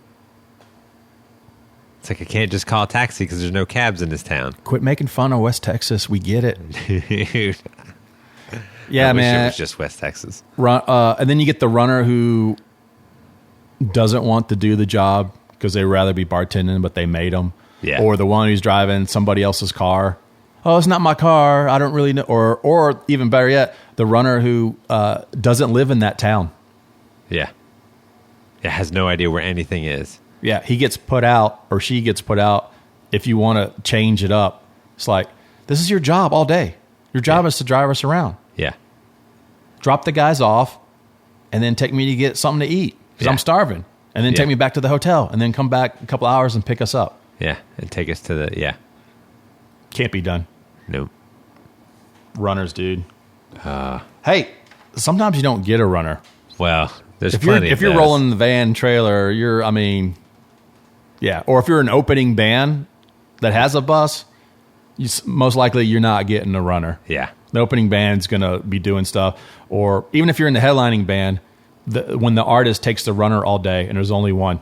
It's like, I can't just call a taxi because there's no cabs in this town. Quit making fun of West Texas. We get it. Yeah, I wish man. it was just West Texas. And then you get the runner who doesn't want to do the job because they'd rather be bartending, but they made them. Yeah. Or the one who's driving somebody else's car. Oh, it's not my car. I don't really know. Or even better yet, the runner who doesn't live in that town. Yeah. It has no idea where anything is. Yeah, he gets put out or she gets put out if you want to change it up. It's like, this is your job all day. Your job is to drive us around. Yeah. Drop the guys off and then take me to get something to eat because I'm starving. And then take me back to the hotel and then come back a couple hours and pick us up. Yeah. And take us to the, Can't be done. Nope. Runners, dude. Hey, sometimes you don't get a runner. Well, there's If plenty you're rolling the van trailer, or if you're an opening band that has a bus, most likely you're not getting a runner. Yeah. The opening band's going to be doing stuff. Or even if you're in the headlining band, when the artist takes the runner all day and there's only one.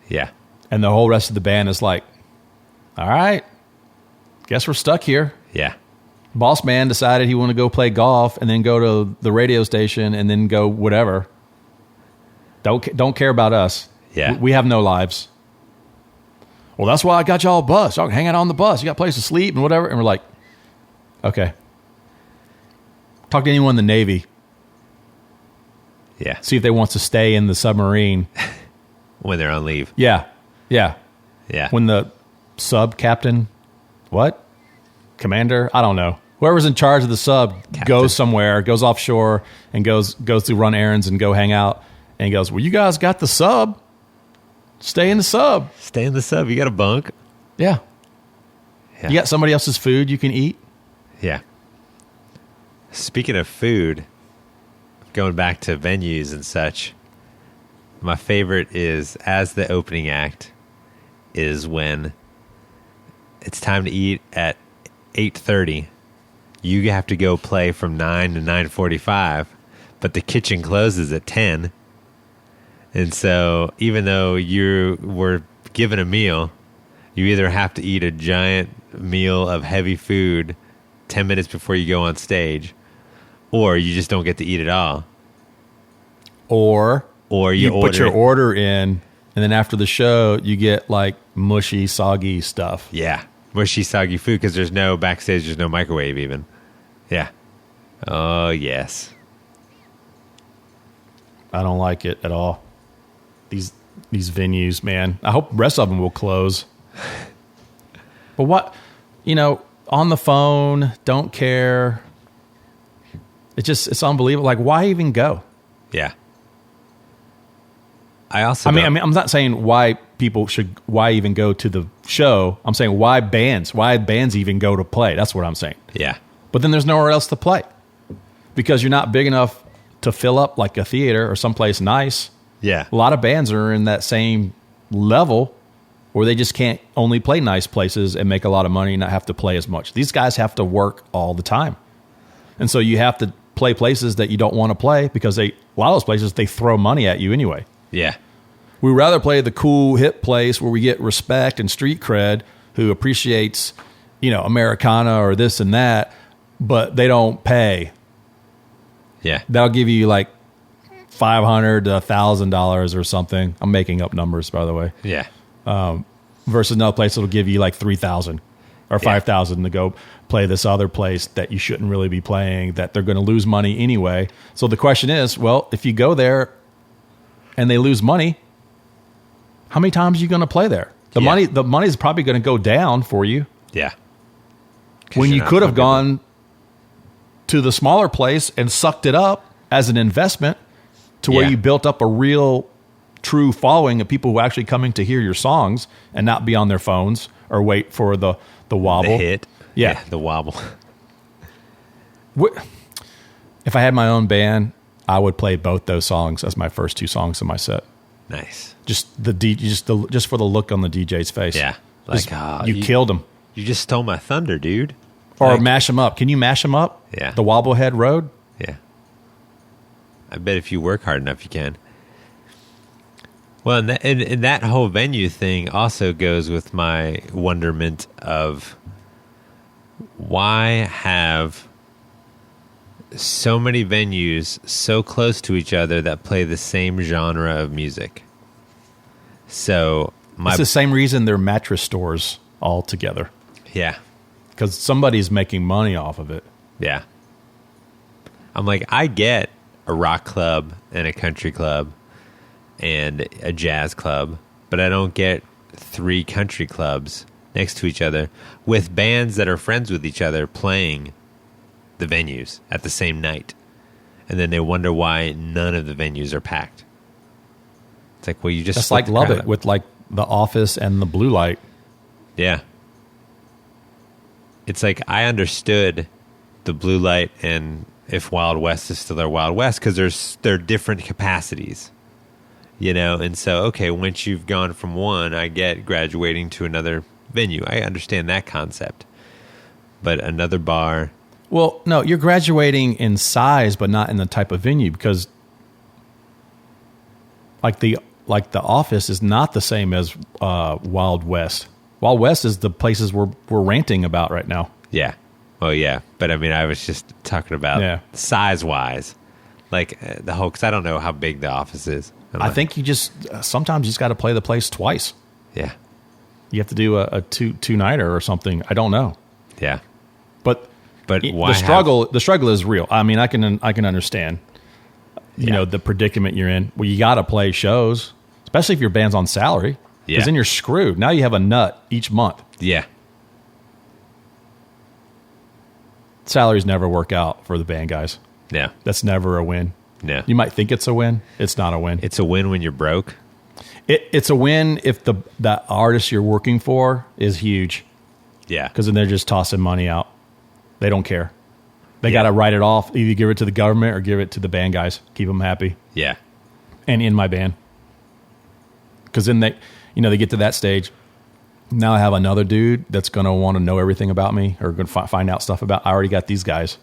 Yeah. And the whole rest of the band is like, all right, guess we're stuck here. Yeah. Boss man decided he wanted to go play golf and then go to the radio station and then go whatever. Don't care about us. Yeah. We have no lives. Well, that's why I got y'all a bus. Y'all can hang out on the bus. You got a place to sleep and whatever. And we're like, okay. Talk to anyone in the Navy. Yeah. See if they want to stay in the submarine. When they're on leave. Yeah. Yeah. Yeah. When the sub captain, commander, I don't know. Whoever's in charge of the sub goes somewhere, goes offshore and goes to run errands and go hang out. And he goes, well, you guys got the sub. Stay in the sub. Stay in the sub. You got a bunk. Yeah. Yeah. You got somebody else's food you can eat. Yeah. Speaking of food, going back to venues and such, my favorite is as the opening act, is when it's time to eat at 8:30. You have to go play from 9 to 9:45, but the kitchen closes at 10. And so even though you were given a meal, you either have to eat a giant meal of heavy food 10 minutes before you go on stage, or you just don't get to eat at all. Or you put your it. order in, and then after the show, you get like mushy, soggy stuff. Yeah, mushy, soggy food because there's no backstage, there's no microwave even. Yeah. Oh, yes. I don't like it at all. These venues, man. I hope the rest of them will close. But what, on the phone, don't care. It's unbelievable. Like, why even go? Yeah. I'm not saying why even go to the show. I'm saying why bands even go to play. That's what I'm saying. Yeah. But then there's nowhere else to play because you're not big enough to fill up like a theater or someplace nice. Yeah. A lot of bands are in that same level where they just can't only play nice places and make a lot of money and not have to play as much. These guys have to work all the time. And so you have to play places that you don't want to play because a lot of those places, they throw money at you anyway. Yeah. We'd rather play the cool hip place where we get respect and street cred who appreciates, Americana or this and that, but they don't pay. Yeah. That'll give you like $500 to $1,000 or something. I'm making up numbers, by the way. Yeah. Versus another place that'll give you like $3,000 or $5,000 to go play this other place that you shouldn't really be playing, that they're going to lose money anyway. So the question is, well, if you go there and they lose money, how many times are you going to play there? The money is probably going to go down for you. Yeah. When you could have gone to the smaller place and sucked it up as an investment to where you built up a real true following of people who are actually coming to hear your songs and not be on their phones or wait for the wobble. The hit. Yeah. The wobble. If I had my own band, I would play both those songs as my first two songs in my set. Nice. Just just for the look on the DJ's face. Yeah. You killed him. You just stole my thunder, dude. Or mash them up. Can you mash them up? Yeah. The Wobblehead Road? Yeah. I bet if you work hard enough, you can. Well, and that whole venue thing also goes with my wonderment of why have so many venues so close to each other that play the same genre of music. So it's the same reason they're mattress stores all together. Yeah. Because somebody's making money off of it. Yeah. I'm like, I get a rock club and a country club and a jazz club, but I don't get 3 country clubs next to each other with bands that are friends with each other playing the venues at the same night. And then they wonder why none of the venues are packed. It's like, well, you just... That's like Lubbock with like The Office and the Blue Light. Yeah. It's like I understood the Blue Light and if Wild West is still their Wild West because they're different capacities, and so, okay, once you've gone from one, I get graduating to another venue. I understand that concept. But another bar... Well, no, you're graduating in size, but not in the type of venue because like the Office is not the same as Wild West. Wild West is the places we're ranting about right now. Yeah. Well, yeah. But I mean, I was just talking about size-wise. Like the whole... Because I don't know how big the Office is. I think you just... sometimes you just got to play the place twice. Yeah. You have to do a two-nighter or something. I don't know. Yeah. But why the struggle is real. I mean, I can understand, the predicament you're in. Well, you got to play shows, especially if your band's on salary, because then you're screwed. Now you have a nut each month. Yeah. Salaries never work out for the band guys. Yeah. That's never a win. No. You might think it's a win. It's not a win. It's a win when you're broke. It's a win if the artist you're working for is huge. Yeah. Because then they're just tossing money out. They don't care. They got to write it off. Either give it to the government or give it to the band guys. Keep them happy. Yeah. And in my band. Because then they get to that stage. Now I have another dude that's going to want to know everything about me or going to find out stuff about. I already got these guys.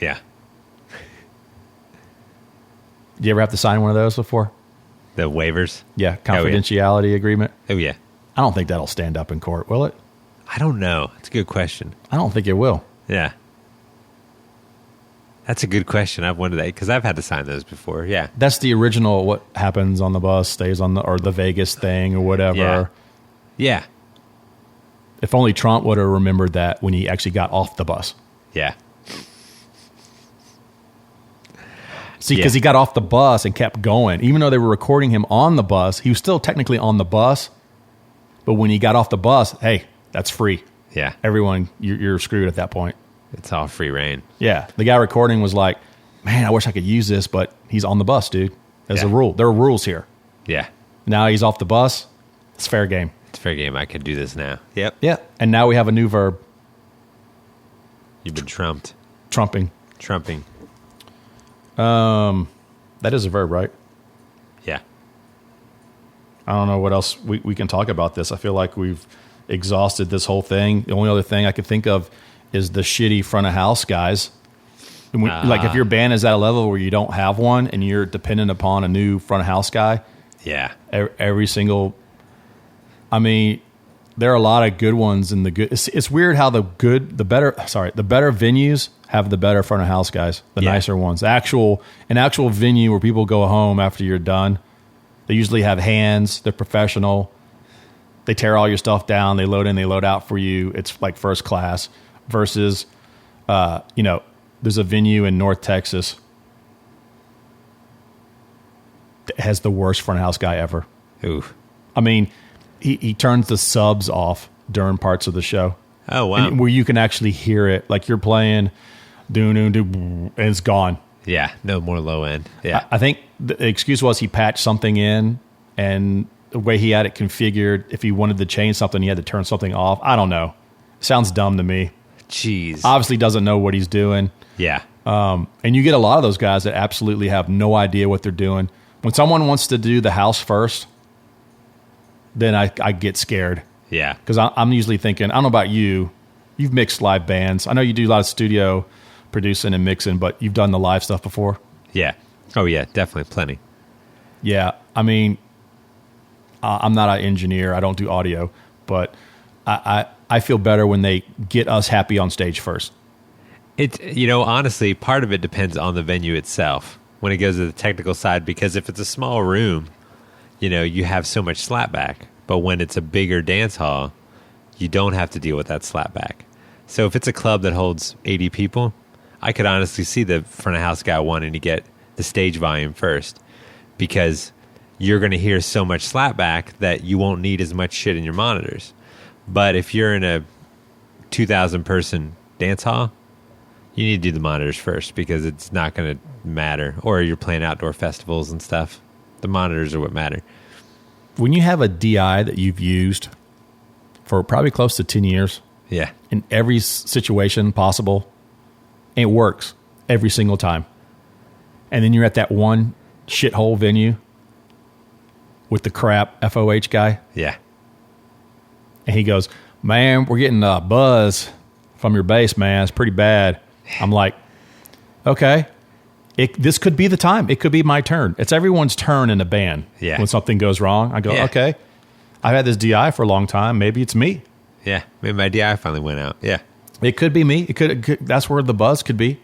Yeah. Did you ever have to sign one of those before? The waivers? Yeah, confidentiality agreement. Oh, yeah. I don't think that'll stand up in court, will it? I don't know. It's a good question. I don't think it will. Yeah. That's a good question. I've wondered that because I've had to sign those before. Yeah. That's the original what happens on the bus stays on or the Vegas thing or whatever. Yeah. Yeah. If only Trump would have remembered that when he actually got off the bus. Yeah. See, because he got off the bus and kept going. Even though they were recording him on the bus, he was still technically on the bus. But when he got off the bus, hey, that's free. Yeah. Everyone, you're screwed at that point. It's all free reign. Yeah. The guy recording was like, man, I wish I could use this, but he's on the bus, dude. There's a rule. There are rules here. Yeah. Now he's off the bus. It's fair game. It's fair game. I could do this now. Yep. Yeah. And now we have a new verb. You've been trumped. Trumping. Trumping. That is a verb, right? Yeah. I don't know what else we can talk about this. I feel like we've exhausted this whole thing. The only other thing I could think of is the shitty front of house guys. Like if your band is at a level where you don't have one and you're dependent upon a new front of house guy. Yeah. Every single, I mean, there are a lot of good ones in the good. It's weird how the better venues have the better front of house guys, the nicer ones. An actual venue where people go home after you're done. They usually have hands. They're professional. They tear all your stuff down. They load in, they load out for you. It's like first class. Versus, there's a venue in North Texas that has the worst front of house guy ever. Oof. I mean, he turns the subs off during parts of the show. Oh, wow. And where you can actually hear it. Like you're playing, and it's gone. Yeah, no more low end. Yeah. I think the excuse was he patched something in, and the way he had it configured, if he wanted to change something, he had to turn something off. I don't know. Sounds dumb to me. Jeez. Obviously doesn't know what he's doing. Yeah. And you get a lot of those guys that absolutely have no idea what they're doing. When someone wants to do the house first, then I get scared. Yeah. Because I'm usually thinking, I don't know about you. You've mixed live bands. I know you do a lot of studio producing and mixing, but you've done the live stuff before. Yeah. Oh, yeah, definitely. Plenty. Yeah. I mean, I'm not an engineer. I don't do audio, but I feel better when they get us happy on stage first. Honestly, part of it depends on the venue itself when it goes to the technical side, because if it's a small room, you have so much slapback. But when it's a bigger dance hall, you don't have to deal with that slapback. So if it's a club that holds 80 people, I could honestly see the front of house guy wanting to get the stage volume first, because you're going to hear so much slapback that you won't need as much shit in your monitors. But if you're in a 2,000 person dance hall, you need to do the monitors first, because it's not going to matter. Or you're playing outdoor festivals and stuff. The monitors are what matter. When you have a DI that you've used for probably close to 10 years, yeah, in every situation possible, and it works every single time, and then you're at that one shithole venue with the crap FOH guy, yeah, and he goes, man, we're getting a buzz from your bass, man. It's pretty bad. I'm like, okay. This could be the time. It could be my turn. It's everyone's turn in a band. Yeah. When something goes wrong, I go, okay, I've had this DI for a long time. Maybe it's me. Yeah. Maybe my DI finally went out. Yeah. It could be me. It could that's where the buzz could be.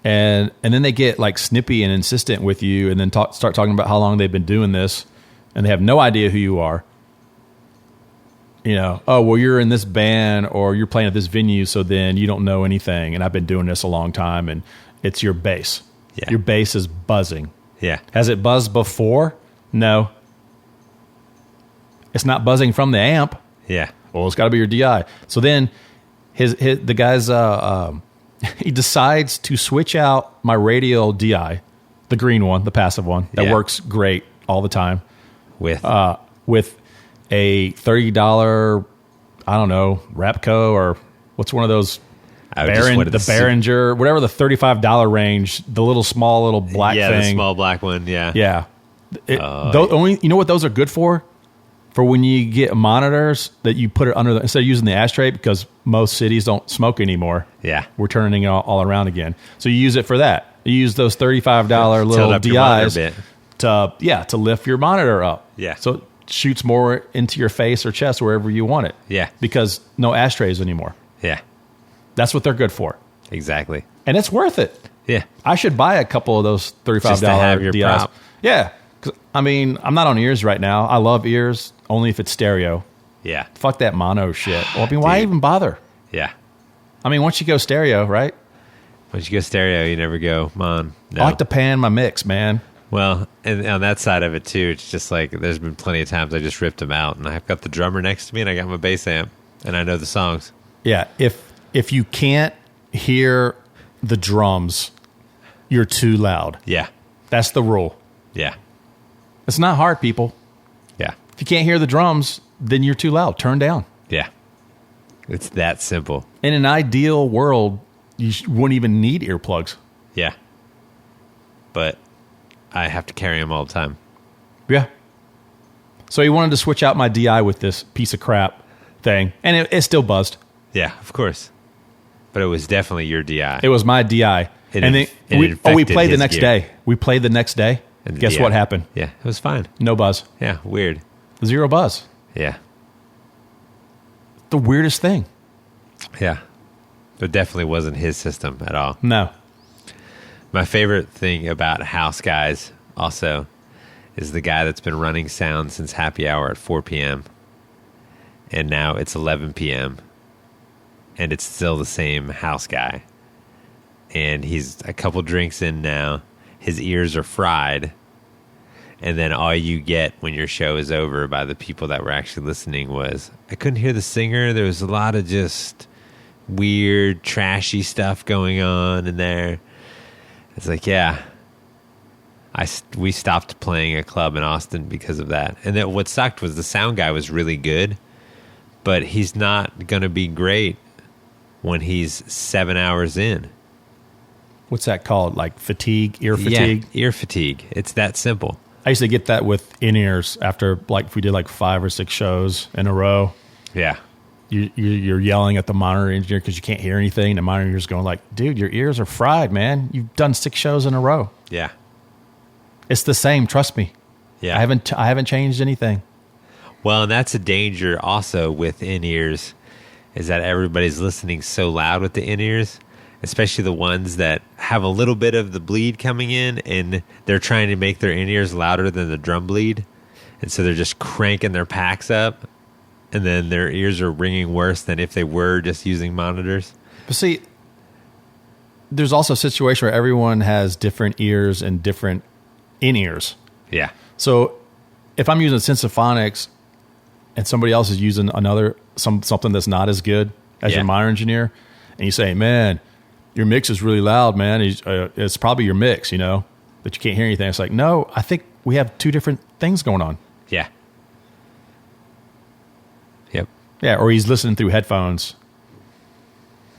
And then they get like snippy and insistent with you, and then start talking about how long they've been doing this, and they have no idea who you are. Oh, well, you're in this band or you're playing at this venue, so then you don't know anything. And I've been doing this a long time, and it's your bass. Yeah. Your bass is buzzing. Yeah. Has it buzzed before? No. It's not buzzing from the amp. Yeah. Well, it's got to be your DI. So then the guy's he decides to switch out my radial DI, the green one, the passive one that works great all the time, with a $30, I don't know, Rapco, or what's one of those, Behringer, whatever, the $35 range, the little small little black thing. Yeah, the small black one. Yeah. Yeah. You know what those are good for? for when you get monitors that you put it under instead of using the ashtray, because most cities don't smoke anymore. Yeah. We're turning it all around again. So you use it for that. You use those $35 little DIs to lift your monitor up. Yeah. So it shoots more into your face or chest, wherever you want it. Yeah. Because no ashtrays anymore. Yeah. That's what they're good for. Exactly. And it's worth it. Yeah. I should buy a couple of those $35 Just to have your DIs. prop. Yeah. 'Cause, I mean, I'm not on ears right now. I love ears only if it's stereo. Yeah. Fuck that mono shit. Well, I mean, why Dude. even bother? Yeah. I mean, once you go stereo, right? Once you go stereo, you never go mono. No. I like to pan my mix, man. Well, and on that side of it too, it's just like there's been plenty of times I just ripped them out, and I've got the drummer next to me, and I got my bass amp, and I know the songs. Yeah. If you can't hear the drums, you're too loud. Yeah. That's the rule. Yeah. It's not hard, people. Yeah. If you can't hear the drums, then you're too loud. Turn down. Yeah. It's that simple. In an ideal world, you wouldn't even need earplugs. Yeah. But I have to carry them all the time. Yeah. So he wanted to switch out my DI with this piece of crap thing, and it still buzzed. Yeah, of course. But it was definitely your DI. It was my DI. It and inf- then it we infected played the his next gear. day. We played the next day. And Guess yeah. what happened? Yeah, it was fine. No buzz. Yeah, weird. Zero buzz. Yeah. The weirdest thing. Yeah. It definitely wasn't his system at all. No. My favorite thing about House Guys also is the guy that's been running sound since happy hour at 4 p.m. And now it's 11 p.m. And it's still the same house guy. And he's a couple drinks in now. His ears are fried. And then all you get when your show is over by the people that were actually listening was, I couldn't hear the singer. There was a lot of just weird, trashy stuff going on in there. It's like, yeah. We stopped playing a club in Austin because of that. And then what sucked was the sound guy was really good, but he's not going to be great when he's 7 hours in. What's that called? Like fatigue, ear fatigue? Yeah, ear fatigue. It's that simple. I used to get that with in-ears after, like, if we did like 5 or 6 shows in a row. Yeah. You're yelling at the monitor engineer because you can't hear anything. The monitor engineer's going like, dude, your ears are fried, man. You've done 6 shows in a row. Yeah. It's the same. Trust me. Yeah. I haven't changed anything. Well, and that's a danger also with in-ears, is that everybody's listening so loud with the in-ears, especially the ones that have a little bit of the bleed coming in, and they're trying to make their in-ears louder than the drum bleed. And so they're just cranking their packs up, and then their ears are ringing worse than if they were just using monitors. But see, there's also a situation where everyone has different ears and different in-ears. Yeah. So if I'm using Sensophonics and somebody else is using something that's not as good as Yeah. your monitor engineer, and you say, man, your mix is really loud, man. It's probably your mix, that you can't hear anything. It's like, no, I think we have 2 different things going on. Yeah. Yep. Yeah, or he's listening through headphones.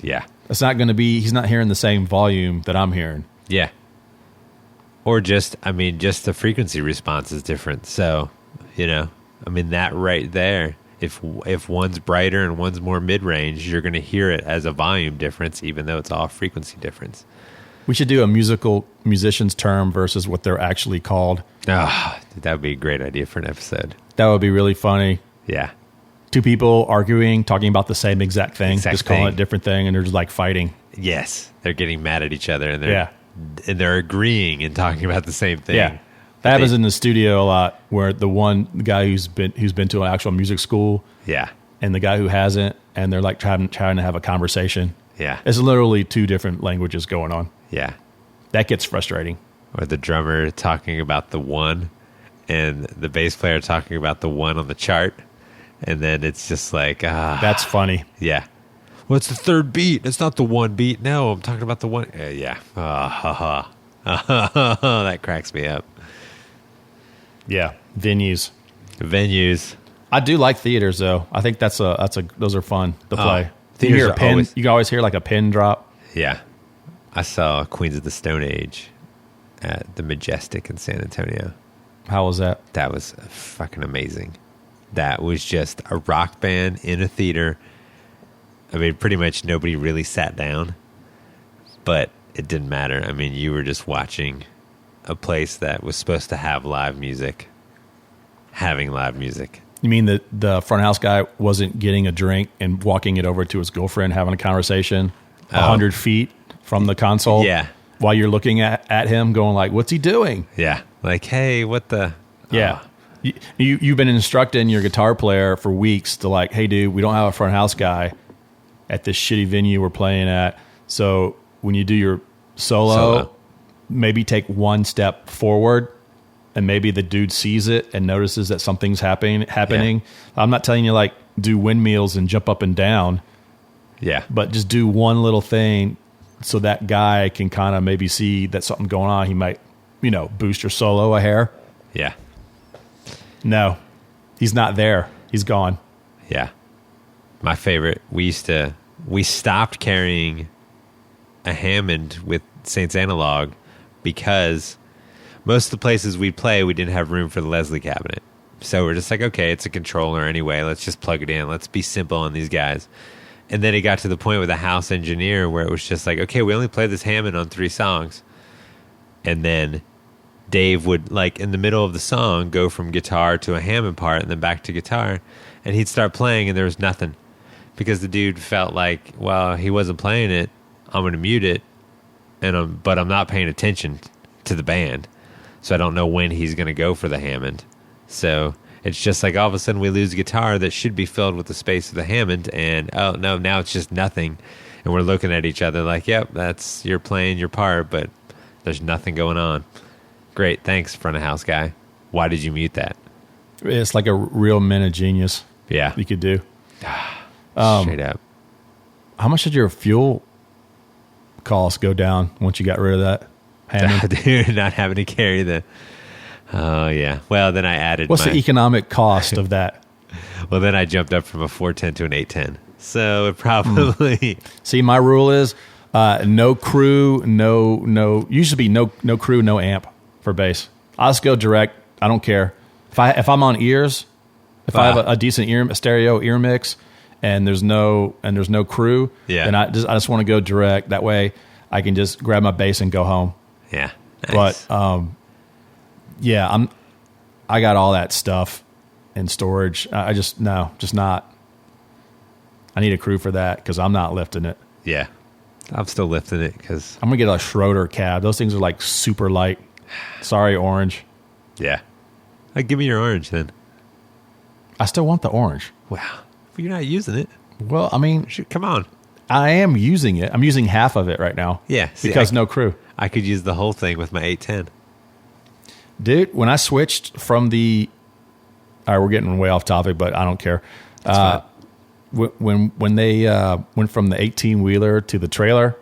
Yeah. It's not going to be, he's not hearing the same volume that I'm hearing. Yeah. Or just the frequency response is different. So, that right there, if one's brighter and one's more mid-range, you're going to hear it as a volume difference, even though it's all frequency difference. We should do a musician's term versus what they're actually called. Oh, that would be a great idea for an episode. That would be really funny. Yeah. 2 people arguing, talking about the same exact thing, just calling it a different thing, and they're just like fighting. Yes. They're getting mad at each other, and Yeah. they're agreeing and talking about the same thing. Yeah. That happens in the studio a lot, where the guy who's been to an actual music school, Yeah. and the guy who hasn't, and they're like trying to have a conversation. Yeah. It's literally 2 different languages going on. Yeah. That gets frustrating. Or the drummer talking about the one and the bass player talking about the one on the chart. And then it's just like, That's funny. yeah. Well, it's the 3rd beat. It's not the 1 beat. No, I'm talking about the one. Yeah. That cracks me up. Yeah. Venues. I do like theaters, though. I think those are fun to play. Theaters you are always- you can always hear like a pin drop. Yeah. I saw Queens of the Stone Age at the Majestic in San Antonio. How was that? That was fucking amazing. that was just a rock band in a theater. I mean, pretty much nobody really sat down, but it didn't matter. I mean, you were just watching a place that was supposed to have live music, having live music. You mean that the front house guy wasn't getting a drink and walking it over to his girlfriend, having a conversation 100 feet from the console? Yeah. While you're looking at him going like, what's he doing? Yeah. Like, hey, what the... Yeah. You've been instructing your guitar player for weeks to like, hey, dude, we don't have a front house guy at this shitty venue we're playing at. So when you do your solo, maybe take one step forward, and maybe the dude sees it and notices that something's happening. Yeah. I'm not telling you like do windmills and jump up and down. Yeah. But just do one little thing so that guy can kind of maybe see that something going on. He might, boost your solo a hair. Yeah. No, he's not there. He's gone. Yeah. My favorite, we stopped carrying a Hammond with Saints Analog because most of the places we'd play, we didn't have room for the Leslie cabinet. So we're just like, okay, it's a controller anyway. Let's just plug it in. Let's be simple on these guys. And then it got to the point with the house engineer where it was just like, okay, we only play this Hammond on 3 songs. And then Dave would, like, in the middle of the song, go from guitar to a Hammond part and then back to guitar. And he'd start playing and there was nothing. Because the dude felt like, well, he wasn't playing it. I'm going to mute it. But I'm not paying attention to the band. So I don't know when he's going to go for the Hammond. So it's just like all of a sudden we lose guitar that should be filled with the space of the Hammond. And, oh, no, now it's just nothing. And we're looking at each other like, yep, you're playing your part, but there's nothing going on. Great, thanks, front of house guy. Why did you mute that? It's like a real minute genius. Yeah. You could do. Straight up. How much did your fuel costs go down once you got rid of that Hammond? Dude, not having to carry the... Oh, yeah. Well, then I added What's the economic cost of that? Well, then I jumped up from a 410 to an 810. So it probably... See, my rule is no crew, used to be no crew, no amp for bass. I'll just go direct. I don't care. If I'm on ears, if I have a decent stereo ear mix and there's no crew, then I just want to go direct. That way I can just grab my bass and go home. Yeah. Nice. But I got all that stuff in storage. Just not. I need a crew for that because I'm not lifting it. Yeah. I'm still lifting it because... I'm going to get a Schroeder cab. Those things are like super light. Sorry, orange. Yeah. Give me your orange then. I still want the orange. Wow. But you're not using it. Well, I mean... Come on. I am using it. I'm using half of it right now. Yeah. See, because no crew. I could use the whole thing with my 810. Dude, when I switched from the... All right, we're getting way off topic, but I don't care. When they went from the 18-wheeler to the trailer,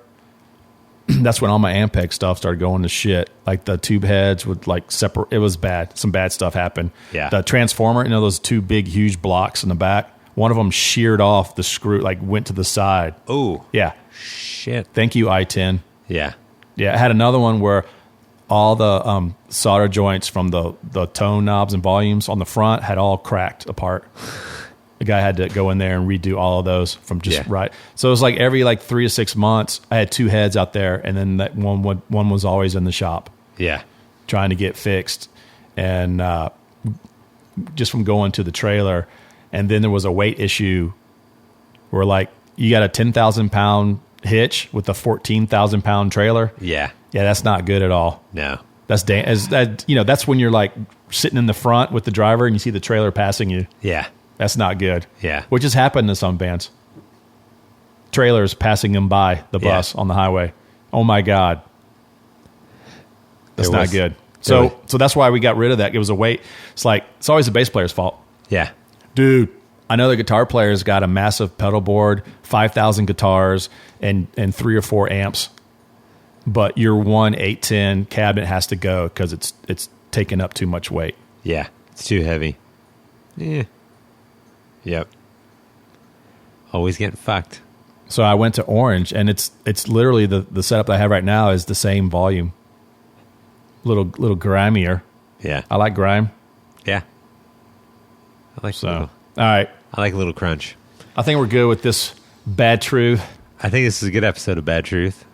that's when all my Ampeg stuff started going to shit. Like the tube heads would like separate. It was bad. Some bad stuff happened. Yeah. The transformer, those 2 big, huge blocks in the back, one of them sheared off the screw, like went to the side. Oh. Yeah. Shit. Thank you, I-10. Yeah. Yeah, I had another one where all the solder joints from the tone knobs and volumes on the front had all cracked apart. The guy had to go in there and redo all of those from just right. So it was like every 3 to 6 months, I had 2 heads out there, and then that one was always in the shop. Yeah, trying to get fixed, and just from going to the trailer, and then there was a weight issue where you got a 10,000 pound hitch with a 14,000 pound trailer. Yeah, that's not good at all. No, that's that's when you're sitting in the front with the driver and you see the trailer passing you. Yeah. That's not good. Yeah. Which has happened to some bands. Trailers passing them by the bus on the highway. Oh my God. That's not good. So that's why we got rid of that. It was a weight. It's always the bass player's fault. Yeah. Dude, I know the guitar player's got a massive pedal board, 5,000 guitars, and 3 or 4 amps. But your 810 cabinet has to go because it's taking up too much weight. Yeah. It's too heavy. Yeah. Yep. Always getting fucked. So I went to Orange, and it's literally the setup I have right now is the same volume. Little grimier. Yeah. I like grime. Yeah. like So, a all little, right. I like a little crunch. I think we're good with this bad truth. I think this is a good episode of Bad Truth.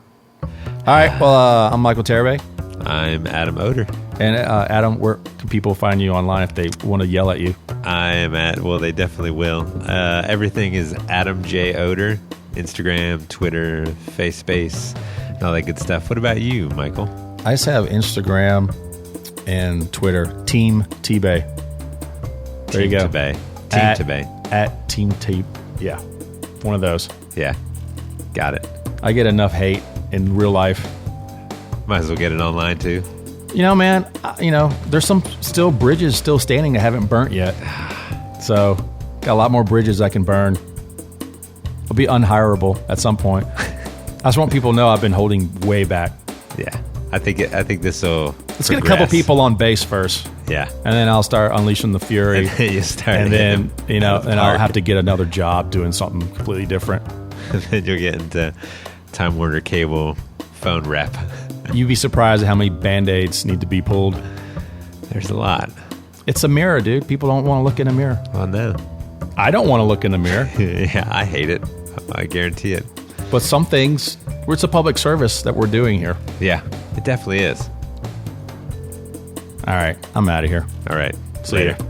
All right. Well, I'm Michael Terabay. I'm Adam Oder. And Adam, where can people find you online if they want to yell at you? I am they definitely will. Everything is Adam J. Oder. Instagram, Twitter, FaceSpace, and all that good stuff. What about you, Michael? I just have Instagram and Twitter. Team T-Bay. There you go. Team Tebay. At Team T. Yeah. One of those. Yeah. Got it. I get enough hate in real life. Might as well get it online, too. You know, man, there's some bridges still standing that haven't burnt yet. So, got a lot more bridges I can burn. I'll be unhireable at some point. I just want people to know I've been holding way back. Yeah. I think this will Let's get a couple people on base first. Yeah. And then I'll start unleashing the fury. And then, and I'll have to get another job doing something completely different. And then you'll get into Time Warner Cable phone rep. You'd be surprised at how many Band-Aids need to be pulled. There's a lot. It's a mirror, dude. People don't want to look in a mirror. Well, no. I don't want to look in the mirror. Yeah, I hate it. I guarantee it. But some things, it's a public service that we're doing here. Yeah, it definitely is. All right, I'm out of here. All right. See Later. ya.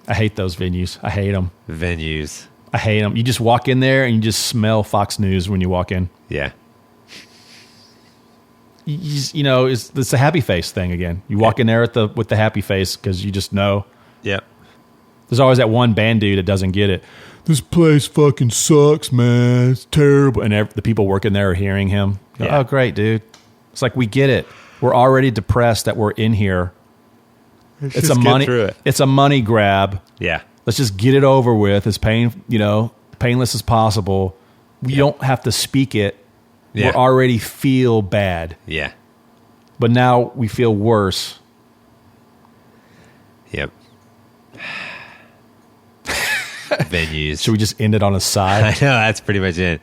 I hate those venues. I hate them. Venues. I hate them. You just walk in there and you just smell Fox News when you walk in. Yeah. It's the happy face thing again. You walk in there with the happy face because you just know. Yep. There's always that one band dude that doesn't get it. This place fucking sucks, man. It's terrible. And the people working there are hearing him. Yeah. Oh, great, dude. It's like, we get it. We're already depressed that we're in here. It's a money grab. Yeah. Let's just get it over with as painless as possible. We don't have to speak it. Yeah. We already feel bad. Yeah. But now we feel worse. Yep. Venues. Should we just end it on a I side? know, that's pretty much it.